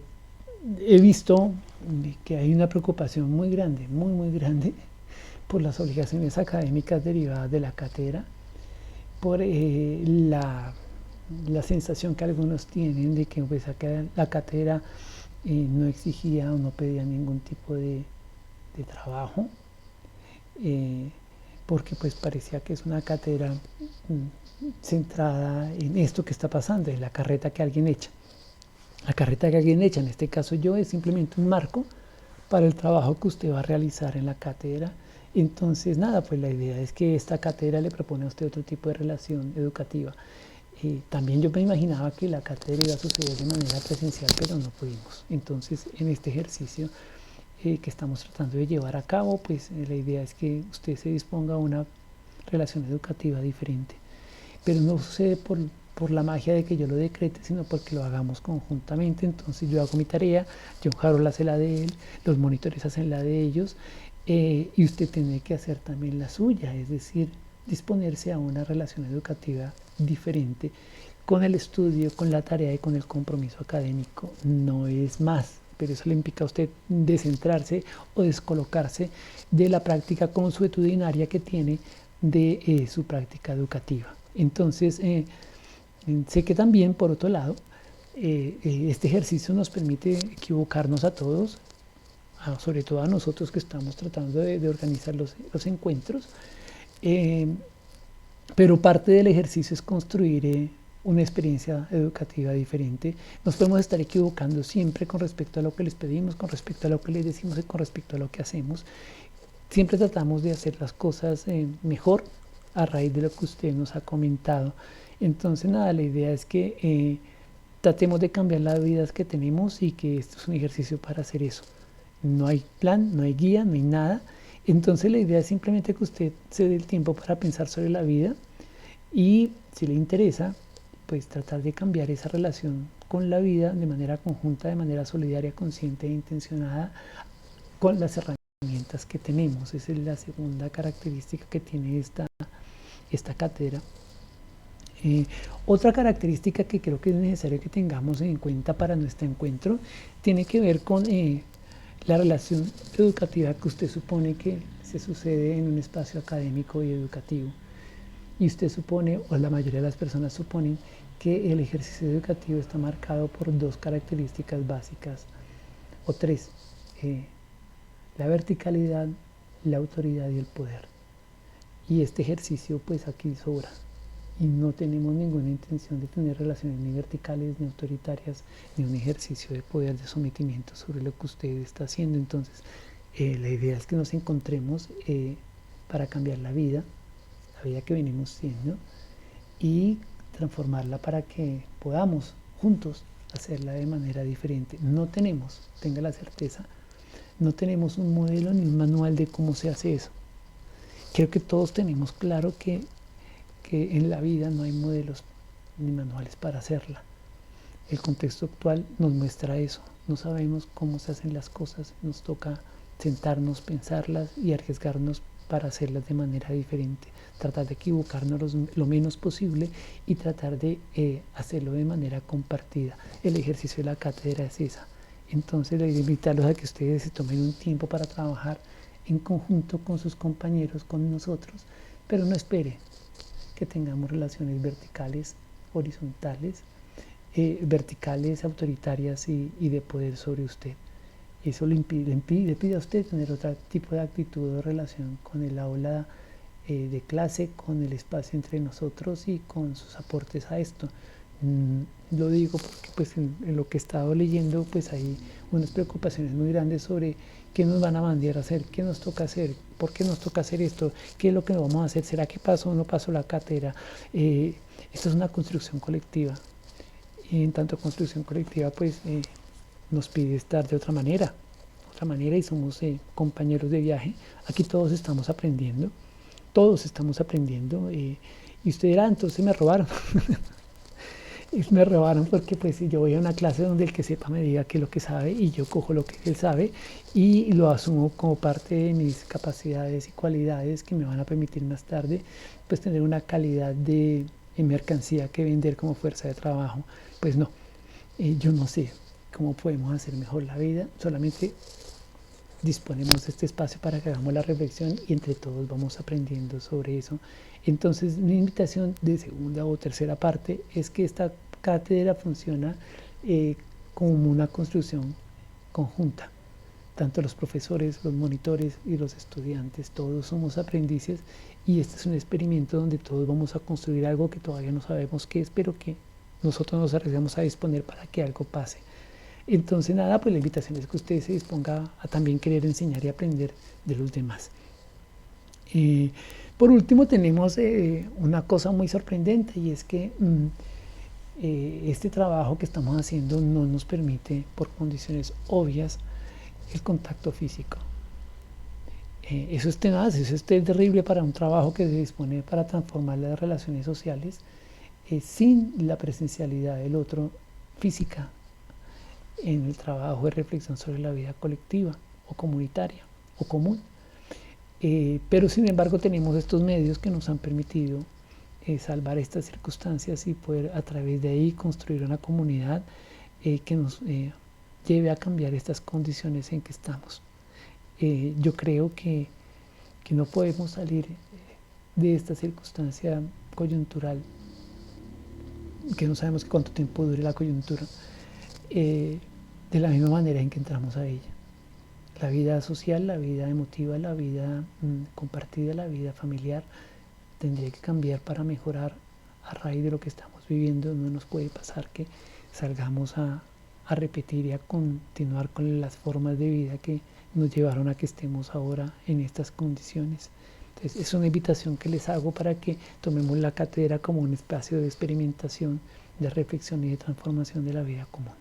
A: visto que hay una preocupación muy grande, muy grande, por las obligaciones académicas derivadas de la cátedra, por la sensación que algunos tienen de que pues, la cátedra no exigía o no pedía ningún tipo de trabajo, porque pues parecía que es una cátedra centrada en esto que está pasando, en la carreta que alguien echa. La carreta que alguien echa, en este caso yo, es simplemente un marco para el trabajo que usted va a realizar en la cátedra. Entonces, nada, pues la idea es que esta cátedra le propone a usted otro tipo de relación educativa. También yo me imaginaba que la cátedra iba a suceder de manera presencial, pero no pudimos. Entonces, en este ejercicio que estamos tratando de llevar a cabo, pues la idea es que usted se disponga a una relación educativa diferente. Pero no sucede por la magia de que yo lo decrete, sino porque lo hagamos conjuntamente. Entonces yo hago mi tarea, John Harold hace la de él, los monitores hacen la de ellos, y usted tiene que hacer también la suya, es decir, disponerse a una relación educativa diferente con el estudio, con la tarea y con el compromiso académico. No es más, pero eso le implica a usted descentrarse o descolocarse de la práctica consuetudinaria que tiene de su práctica educativa. Entonces, sé que también, por otro lado, este ejercicio nos permite equivocarnos a todos, sobre todo a nosotros que estamos tratando de organizar los encuentros, pero parte del ejercicio es construir una experiencia educativa diferente. Nos podemos estar equivocando siempre con respecto a lo que les pedimos, con respecto a lo que les decimos y con respecto a lo que hacemos. Siempre tratamos de hacer las cosas mejor a raíz de lo que usted nos ha comentado. Entonces, nada, la idea es que tratemos de cambiar las vidas que tenemos, y que esto es un ejercicio para hacer eso. No hay plan, no hay guía, no hay nada. Entonces la idea es simplemente que usted se dé el tiempo para pensar sobre la vida, y si le interesa, pues tratar de cambiar esa relación con la vida de manera conjunta, de manera solidaria, consciente e intencionada, con las herramientas que tenemos. Esa es la segunda característica que tiene esta cátedra. Otra característica que creo que es necesario que tengamos en cuenta para nuestro encuentro tiene que ver con la relación educativa que usted supone que se sucede en un espacio académico y educativo. Y usted supone, o la mayoría de las personas suponen, que el ejercicio educativo está marcado por dos características básicas, o tres: la verticalidad, la autoridad y el poder. Y este ejercicio pues aquí sobra, y no tenemos ninguna intención de tener relaciones ni verticales ni autoritarias, ni un ejercicio de poder, de sometimiento sobre lo que usted está haciendo. Entonces la idea es que nos encontremos para cambiar la vida que venimos siendo, y transformarla para que podamos juntos hacerla de manera diferente. No tenemos, tenga la certeza, no tenemos un modelo ni un manual de cómo se hace eso. Creo que todos tenemos claro que en la vida no hay modelos ni manuales para hacerla. El contexto actual nos muestra eso. No sabemos cómo se hacen las cosas, nos toca sentarnos, pensarlas y arriesgarnos para hacerlas de manera diferente, tratar de equivocarnos lo menos posible y tratar de hacerlo de manera compartida. El ejercicio de la cátedra es esa. Entonces, les invitarlos a que ustedes se tomen un tiempo para trabajar en conjunto con sus compañeros, con nosotros, pero no esperen que tengamos relaciones verticales, horizontales, verticales, autoritarias y de poder sobre usted. Eso le pide a usted tener otro tipo de actitud o relación con el aula de clase, con el espacio entre nosotros y con sus aportes a esto. Lo digo porque pues en lo que he estado leyendo pues hay unas preocupaciones muy grandes sobre qué nos van a mandar a hacer, qué nos toca hacer, por qué nos toca hacer esto, qué es lo que vamos a hacer, será que paso o no paso la cátedra. Esto es una construcción colectiva y en tanto construcción colectiva pues nos pide estar de otra manera y somos compañeros de viaje. Aquí todos estamos aprendiendo y usted dirá, entonces me robaron. Me robaron porque pues si yo voy a una clase donde el que sepa me diga qué es lo que sabe y yo cojo lo que él sabe y lo asumo como parte de mis capacidades y cualidades que me van a permitir más tarde pues tener una calidad de mercancía que vender como fuerza de trabajo. Pues no, yo no sé cómo podemos hacer mejor la vida, solamente disponemos de este espacio para que hagamos la reflexión y entre todos vamos aprendiendo sobre eso. Entonces mi invitación de segunda o tercera parte es que esta cátedra funciona como una construcción conjunta. Tanto los profesores, los monitores y los estudiantes, todos somos aprendices y este es un experimento donde todos vamos a construir algo que todavía no sabemos qué es, pero que nosotros nos arriesgamos a disponer para que algo pase. Entonces nada, pues la invitación es que usted se disponga a también querer enseñar y aprender de los demás. Por último tenemos una cosa muy sorprendente y es que este trabajo que estamos haciendo no nos permite por condiciones obvias el contacto físico. Eso es tenaz, eso es terrible para un trabajo que se dispone para transformar las relaciones sociales sin la presencialidad del otro física en el trabajo de reflexión sobre la vida colectiva o comunitaria o común. Pero sin embargo tenemos estos medios que nos han permitido salvar estas circunstancias y poder a través de ahí construir una comunidad que nos lleve a cambiar estas condiciones en que estamos. Yo creo que no podemos salir de esta circunstancia coyuntural, que no sabemos cuánto tiempo dure la coyuntura, de la misma manera en que entramos a ella. La vida social, la vida emotiva, la vida compartida, la vida familiar tendría que cambiar para mejorar a raíz de lo que estamos viviendo. No nos puede pasar que salgamos a repetir y a continuar con las formas de vida que nos llevaron a que estemos ahora en estas condiciones. Entonces, es una invitación que les hago para que tomemos la cátedra como un espacio de experimentación, de reflexión y de transformación de la vida común.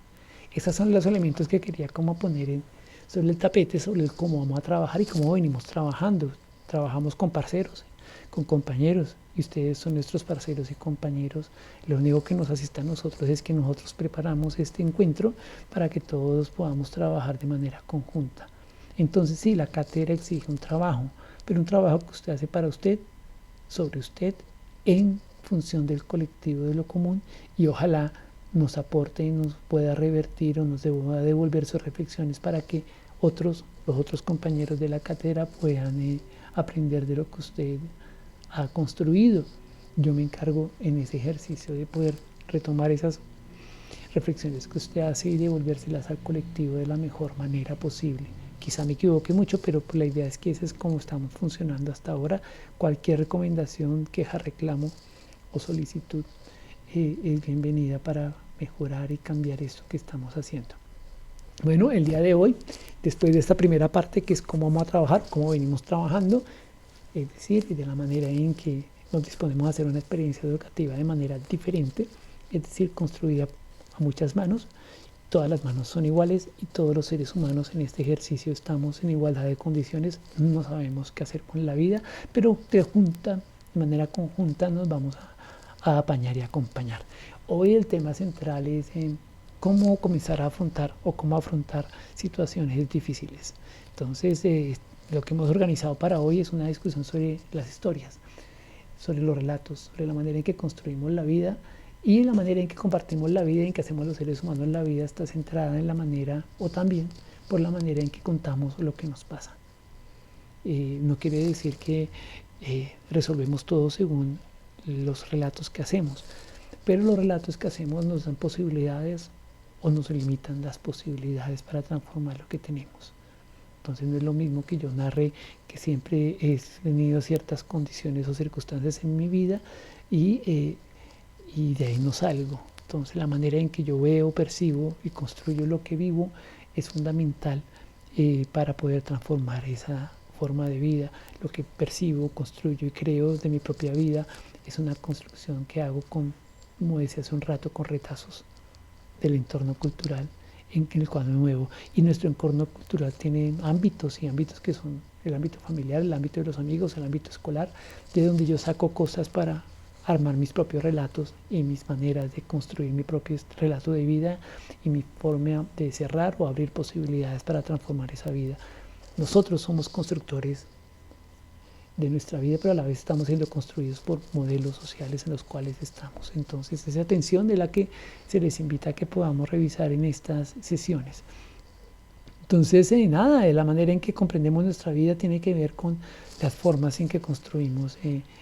A: Esos son los elementos que quería como poner sobre el tapete, sobre cómo vamos a trabajar y cómo venimos trabajando. Trabajamos con parceros, con compañeros, y ustedes son nuestros parceros y compañeros. Lo único que nos asiste a nosotros es que nosotros preparamos este encuentro para que todos podamos trabajar de manera conjunta. Entonces sí, la cátedra exige un trabajo, pero un trabajo que usted hace para usted, sobre usted, en función del colectivo, de lo común, y ojalá nos aporte y nos pueda revertir o nos pueda devolver sus reflexiones para que los otros compañeros de la cátedra puedan aprender de lo que usted ha construido. Yo me encargo en ese ejercicio de poder retomar esas reflexiones que usted hace y devolvérselas al colectivo de la mejor manera posible. Quizá me equivoque mucho, pero la idea es que ese es como estamos funcionando hasta ahora. Cualquier recomendación, queja, reclamo o solicitud es bienvenida para mejorar y cambiar esto que estamos haciendo. Bueno, el día de hoy, después de esta primera parte que es cómo vamos a trabajar, cómo venimos trabajando, es decir, de la manera en que nos disponemos a hacer una experiencia educativa de manera diferente, es decir, construida a muchas manos. Todas las manos son iguales y todos los seres humanos en este ejercicio estamos en igualdad de condiciones, no sabemos qué hacer con la vida, pero de manera conjunta nos vamos a apañar y acompañar. Hoy el tema central es cómo comenzar a afrontar o cómo afrontar situaciones difíciles. Entonces, lo que hemos organizado para hoy es una discusión sobre las historias, sobre los relatos, sobre la manera en que construimos la vida y la manera en que compartimos la vida y en que hacemos los seres humanos. La vida está centrada en la manera, o también por la manera en que contamos lo que nos pasa. No quiere decir que resolvemos todo según los relatos que hacemos, pero los relatos que hacemos nos dan posibilidades o nos limitan las posibilidades para transformar lo que tenemos. Entonces no es lo mismo que yo narre que siempre he tenido ciertas condiciones o circunstancias en mi vida y de ahí no salgo. Entonces la manera en que yo veo, percibo y construyo lo que vivo es fundamental para poder transformar esa forma de vida. Lo que percibo, construyo y creo de mi propia vida es una construcción que hago con, como decía hace un rato, con retazos del entorno cultural en el cual me muevo. Y nuestro entorno cultural tiene ámbitos, y ámbitos que son el ámbito familiar, el ámbito de los amigos, el ámbito escolar, de donde yo saco cosas para armar mis propios relatos y mis maneras de construir mi propio relato de vida y mi forma de cerrar o abrir posibilidades para transformar esa vida. Nosotros somos constructores de nuestra vida, pero a la vez estamos siendo construidos por modelos sociales en los cuales estamos. Entonces, esa atención de la que se les invita a que podamos revisar en estas sesiones. Entonces, nada, la manera en que comprendemos nuestra vida tiene que ver con las formas en que construimos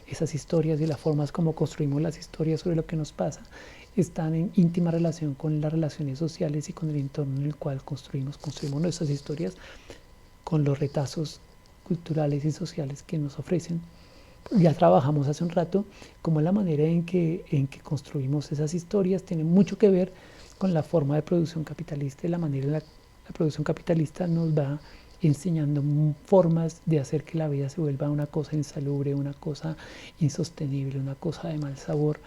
A: esas historias, y las formas como construimos las historias sobre lo que nos pasa están en íntima relación con las relaciones sociales y con el entorno en el cual construimos nuestras historias con los retazos culturales y sociales que nos ofrecen. Ya trabajamos hace un rato como la manera en que construimos esas historias tiene mucho que ver con la forma de producción capitalista, y la manera en la producción capitalista nos va enseñando formas de hacer que la vida se vuelva una cosa insalubre, una cosa insostenible, una cosa de mal sabor,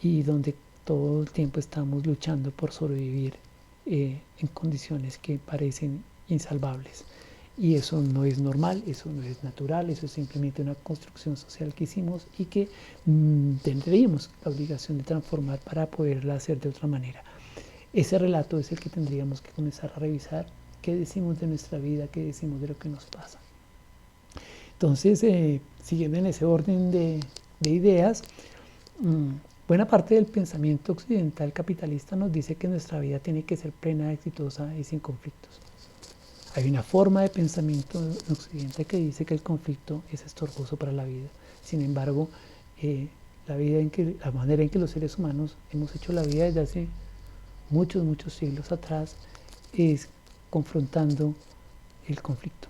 A: y donde todo el tiempo estamos luchando por sobrevivir en condiciones que parecen insalvables. Y eso no es normal, eso no es natural, eso es simplemente una construcción social que hicimos y que tendríamos la obligación de transformar para poderla hacer de otra manera. Ese relato es el que tendríamos que comenzar a revisar. ¿Qué decimos de nuestra vida? ¿Qué decimos de lo que nos pasa? Entonces, siguiendo en ese orden de ideas, buena parte del pensamiento occidental capitalista nos dice que nuestra vida tiene que ser plena, exitosa y sin conflictos. Hay una forma de pensamiento en Occidente que dice que el conflicto es estorboso para la vida. Sin embargo, la manera en que los seres humanos hemos hecho la vida desde hace muchos siglos atrás es confrontando el conflicto.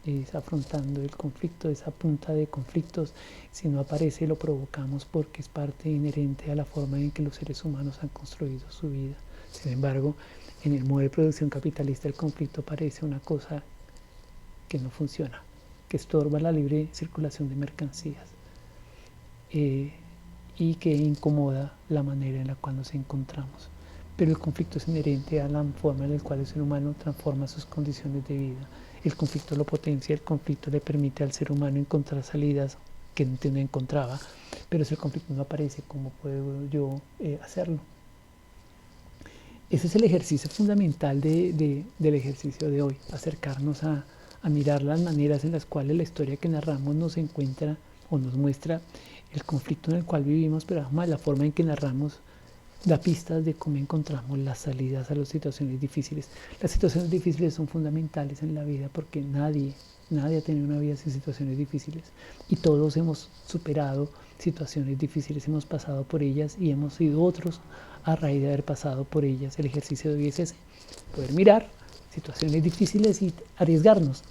A: Es afrontando el conflicto, esa punta de conflictos. Si no aparece, lo provocamos porque es parte inherente a la forma en que los seres humanos han construido su vida. Sin embargo, en el modo de producción capitalista el conflicto parece una cosa que no funciona, que estorba la libre circulación de mercancías y que incomoda la manera en la cual nos encontramos. Pero el conflicto es inherente a la forma en la cual el ser humano transforma sus condiciones de vida. El conflicto lo potencia, el conflicto le permite al ser humano encontrar salidas que no encontraba, pero si el conflicto no aparece, ¿cómo puedo yo hacerlo? Ese es el ejercicio fundamental del ejercicio de hoy, acercarnos a mirar las maneras en las cuales la historia que narramos nos encuentra o nos muestra el conflicto en el cual vivimos, pero además la forma en que narramos da pistas de cómo encontramos las salidas a las situaciones difíciles. Las situaciones difíciles son fundamentales en la vida porque nadie ha tenido una vida sin situaciones difíciles, y todos hemos superado situaciones difíciles, hemos pasado por ellas y hemos sido otros a raíz de haber pasado por ellas. El ejercicio de hoy es ese, poder mirar situaciones difíciles y arriesgarnos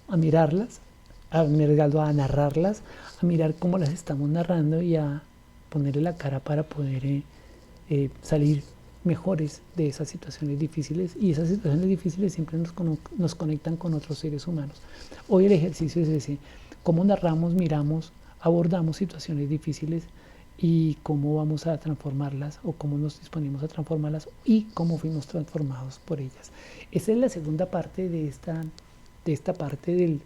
A: a mirarlas, a narrarlas, a mirar cómo las estamos narrando y a ponerle la cara para poder salir mejores de esas situaciones difíciles, y esas situaciones difíciles siempre nos conectan con otros seres humanos. Hoy el ejercicio es ese, cómo narramos, miramos, abordamos situaciones difíciles y cómo vamos a transformarlas o cómo nos disponemos a transformarlas y cómo fuimos transformados por ellas. Esa es la segunda parte de esta parte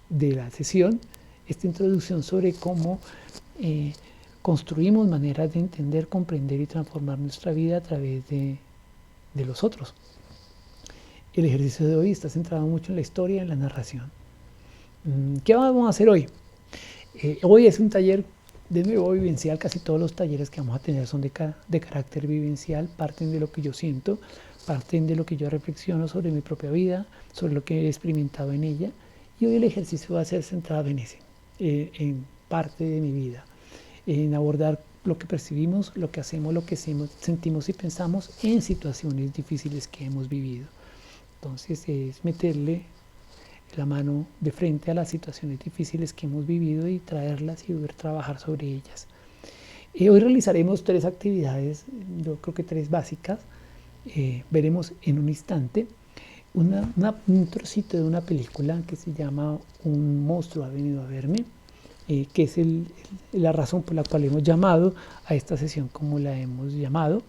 A: de la sesión, esta introducción sobre cómo construimos maneras de entender, comprender y transformar nuestra vida a través de de los otros. El ejercicio de hoy está centrado mucho en la historia, en la narración. ¿Qué vamos a hacer hoy? Hoy es un taller de nuevo vivencial. Casi todos los talleres que vamos a tener son de carácter vivencial, parten de lo que yo siento, parten de lo que yo reflexiono sobre mi propia vida, sobre lo que he experimentado en ella, y hoy el ejercicio va a ser centrado en ese, en parte de mi vida, en abordar lo que percibimos, lo que hacemos, lo que sentimos y pensamos en situaciones difíciles que hemos vivido. Entonces es meterle la mano de frente a las situaciones difíciles que hemos vivido y traerlas y poder trabajar sobre ellas. Hoy realizaremos 3 actividades, yo creo que 3 básicas. Veremos en un instante un trocito de una película que se llama Un monstruo ha venido a verme, que es la razón por la cual hemos llamado a esta sesión como la hemos llamado.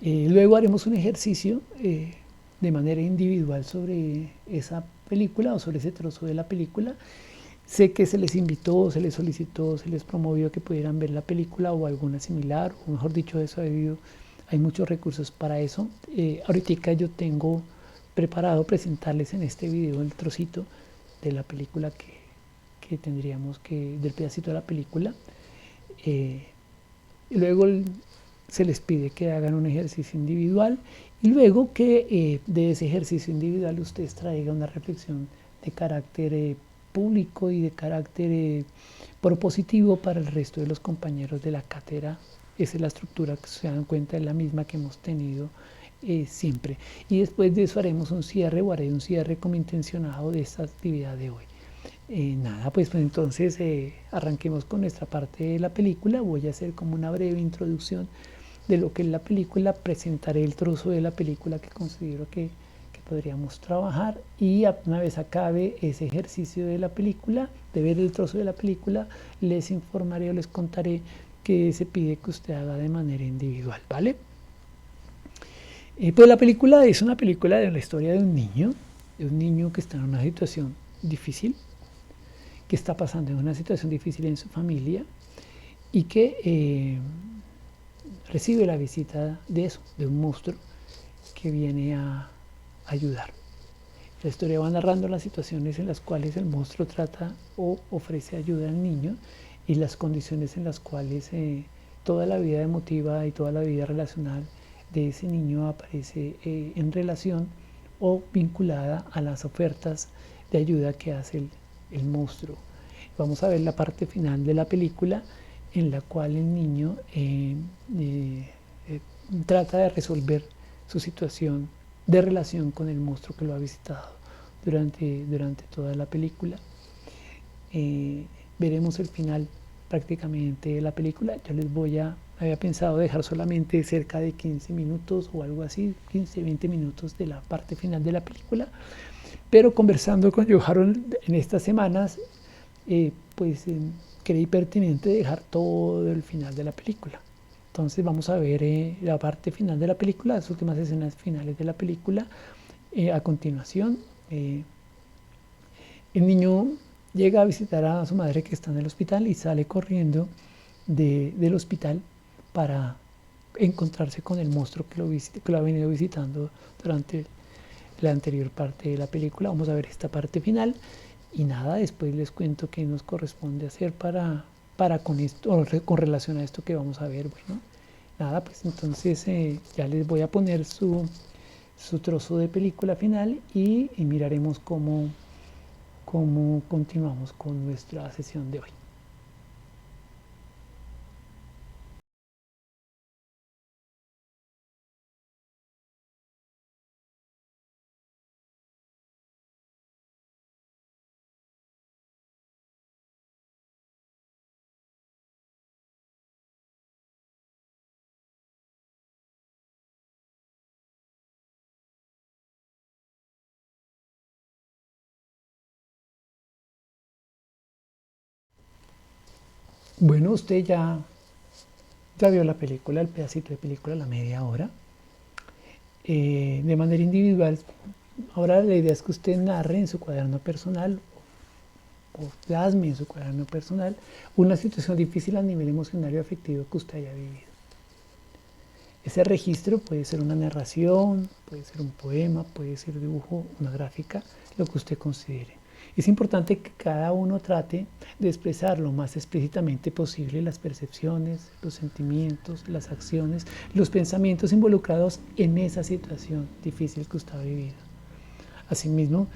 A: Luego haremos un ejercicio de manera individual sobre esa película o sobre ese trozo de la película. Sé que se les invitó, se les solicitó, se les promovió que pudieran ver la película o alguna similar, o mejor dicho, eso hay muchos recursos para eso. Ahorita yo tengo preparado presentarles en este video el trocito de la película que tendríamos del pedacito de la película. Y luego se les pide que hagan un ejercicio individual y luego que de ese ejercicio individual ustedes traigan una reflexión de carácter público y de carácter propositivo para el resto de los compañeros de la cátedra. Esa es la estructura, que se dan cuenta, es la misma que hemos tenido siempre. Y después de eso haremos un cierre, o haré un cierre como intencionado de esta actividad de hoy. Nada, pues entonces arranquemos con nuestra parte de la película. Voy a hacer como una breve introducción de lo que es la película, presentaré el trozo de la película que considero que podríamos trabajar, y una vez acabe ese ejercicio de la película, de ver el trozo de la película, les informaré o les contaré qué se pide que usted haga de manera individual, ¿vale? Pues la película es una película de la historia de un niño que está en una situación difícil, que está pasando en una situación difícil en su familia y que recibe la visita de un monstruo que viene a ayudar. La historia va narrando las situaciones en las cuales el monstruo trata o ofrece ayuda al niño y las condiciones en las cuales toda la vida emotiva y toda la vida relacional de ese niño aparece en relación o vinculada a las ofertas de ayuda que hace el monstruo. Vamos a ver la parte final de la película en la cual el niño trata de resolver su situación de relación con el monstruo que lo ha visitado durante toda la película. Veremos el final prácticamente de la película. Yo había pensado dejar solamente cerca de 15 minutos o algo así, 15-20 minutos de la parte final de la película, pero conversando con Joharon en estas semanas, creí pertinente dejar todo el final de la película. Entonces vamos a ver la parte final de la película, las últimas escenas finales de la película. A continuación, el niño llega a visitar a su madre que está en el hospital y sale corriendo del hospital para encontrarse con el monstruo que lo ha venido visitando durante la anterior parte de la película. Vamos a ver esta parte final y nada, después les cuento qué nos corresponde hacer para con esto, o con relación a esto que vamos a ver. Bueno, nada, pues entonces ya les voy a poner su trozo de película final y miraremos cómo continuamos con nuestra sesión de hoy. Bueno, usted ya vio la película, el pedacito de película, la media hora. De manera individual, ahora la idea es que usted narre en su cuaderno personal o plasme en su cuaderno personal una situación difícil a nivel emocional y afectivo que usted haya vivido. Ese registro puede ser una narración, puede ser un poema, puede ser un dibujo, una gráfica, lo que usted considere. Es importante que cada uno trate de expresar lo más explícitamente posible las percepciones, los sentimientos, las acciones, los pensamientos involucrados en esa situación difícil que usted ha vivido. Asimismo,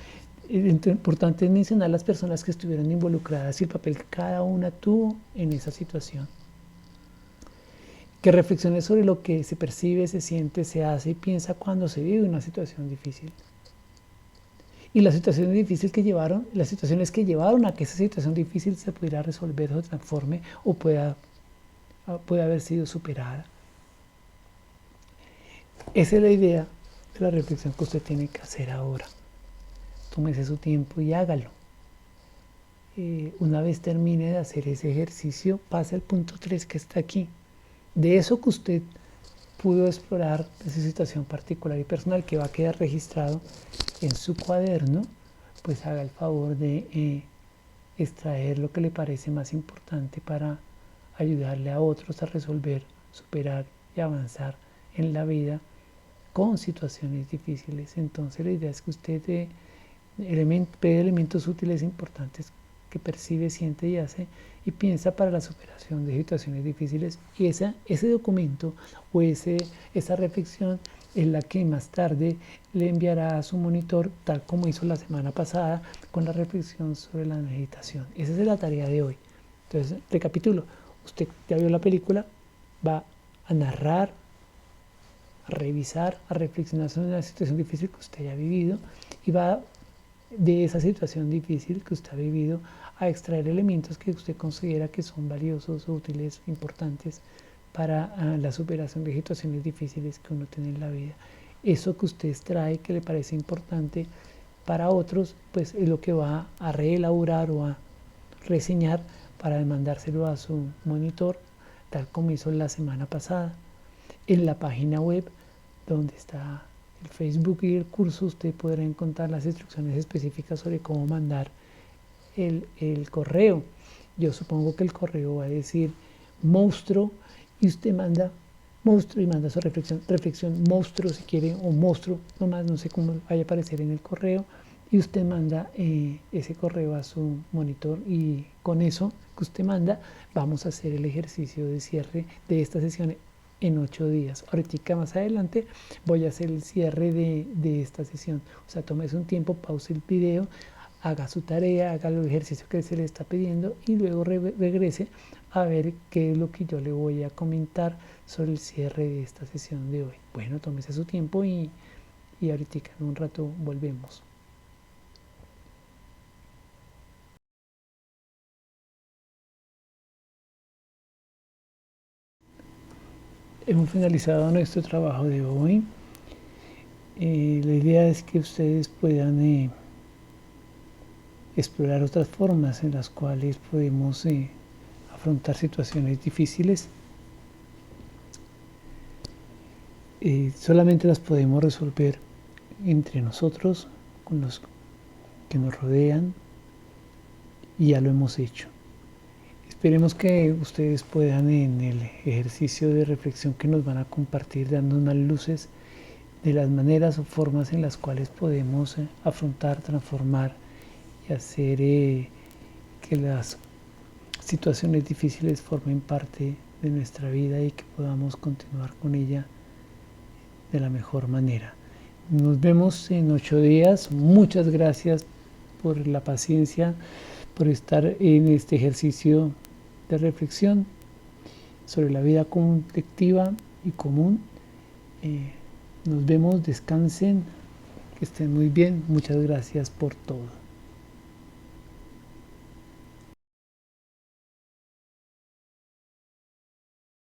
A: es importante mencionar las personas que estuvieron involucradas y el papel que cada una tuvo en esa situación. Que reflexione sobre lo que se percibe, se siente, se hace y piensa cuando se vive una situación difícil. Y las situaciones difíciles que llevaron, las situaciones que llevaron a que esa situación difícil se pudiera resolver o transforme o pueda haber sido superada. Esa es la idea de la reflexión que usted tiene que hacer ahora. Tómese su tiempo y hágalo. Una vez termine de hacer ese ejercicio, pase al punto 3 que está aquí. De eso que usted pudo explorar, de su situación particular y personal que va a quedar registrado en su cuaderno, pues haga el favor de extraer lo que le parece más importante para ayudarle a otros a resolver, superar y avanzar en la vida con situaciones difíciles. Entonces la idea es que usted ve elementos útiles e importantes que percibe, siente y hace y piensa para la superación de situaciones difíciles, y ese documento o esa reflexión es la que más tarde le enviará a su monitor, tal como hizo la semana pasada con la reflexión sobre la meditación. Esa es la tarea de hoy. Entonces, recapitulo, usted ya vio la película, va a narrar, a revisar, a reflexionar sobre una situación difícil que usted haya vivido y va de esa situación difícil que usted ha vivido a extraer elementos que usted considera que son valiosos, útiles, importantes para la superación de situaciones difíciles que uno tiene en la vida. Eso que usted extrae que le parece importante para otros, pues es lo que va a reelaborar o a reseñar para mandárselo a su monitor, tal como hizo la semana pasada. En la página web donde está el Facebook y el curso, usted podrá encontrar las instrucciones específicas sobre cómo mandar el correo. Yo supongo que el correo va a decir monstruo y usted manda monstruo y manda su reflexión monstruo si quiere, o monstruo, nomás no sé cómo vaya a aparecer en el correo, y usted manda ese correo a su monitor, y con eso que usted manda vamos a hacer el ejercicio de cierre de esta sesión en 8 días. Ahorita más adelante voy a hacer el cierre de esta sesión. O sea, tómese un tiempo, pause el video, haga su tarea, haga el ejercicio que se le está pidiendo y luego regrese a ver qué es lo que yo le voy a comentar sobre el cierre de esta sesión de hoy. Bueno, tómese su tiempo y ahorita en un rato volvemos. Hemos finalizado nuestro trabajo de hoy. La idea es que ustedes puedan explorar otras formas en las cuales podemos afrontar situaciones difíciles. Solamente las podemos resolver entre nosotros, con los que nos rodean, y ya lo hemos hecho. Esperemos que ustedes puedan, en el ejercicio de reflexión que nos van a compartir, dando unas luces de las maneras o formas en las cuales podemos afrontar, transformar y hacer que las situaciones difíciles formen parte de nuestra vida y que podamos continuar con ella de la mejor manera. Nos vemos en 8 días. Muchas gracias por la paciencia, por estar en este ejercicio de reflexión sobre la vida colectiva y común. Nos vemos, descansen, que estén muy bien. Muchas gracias por todo.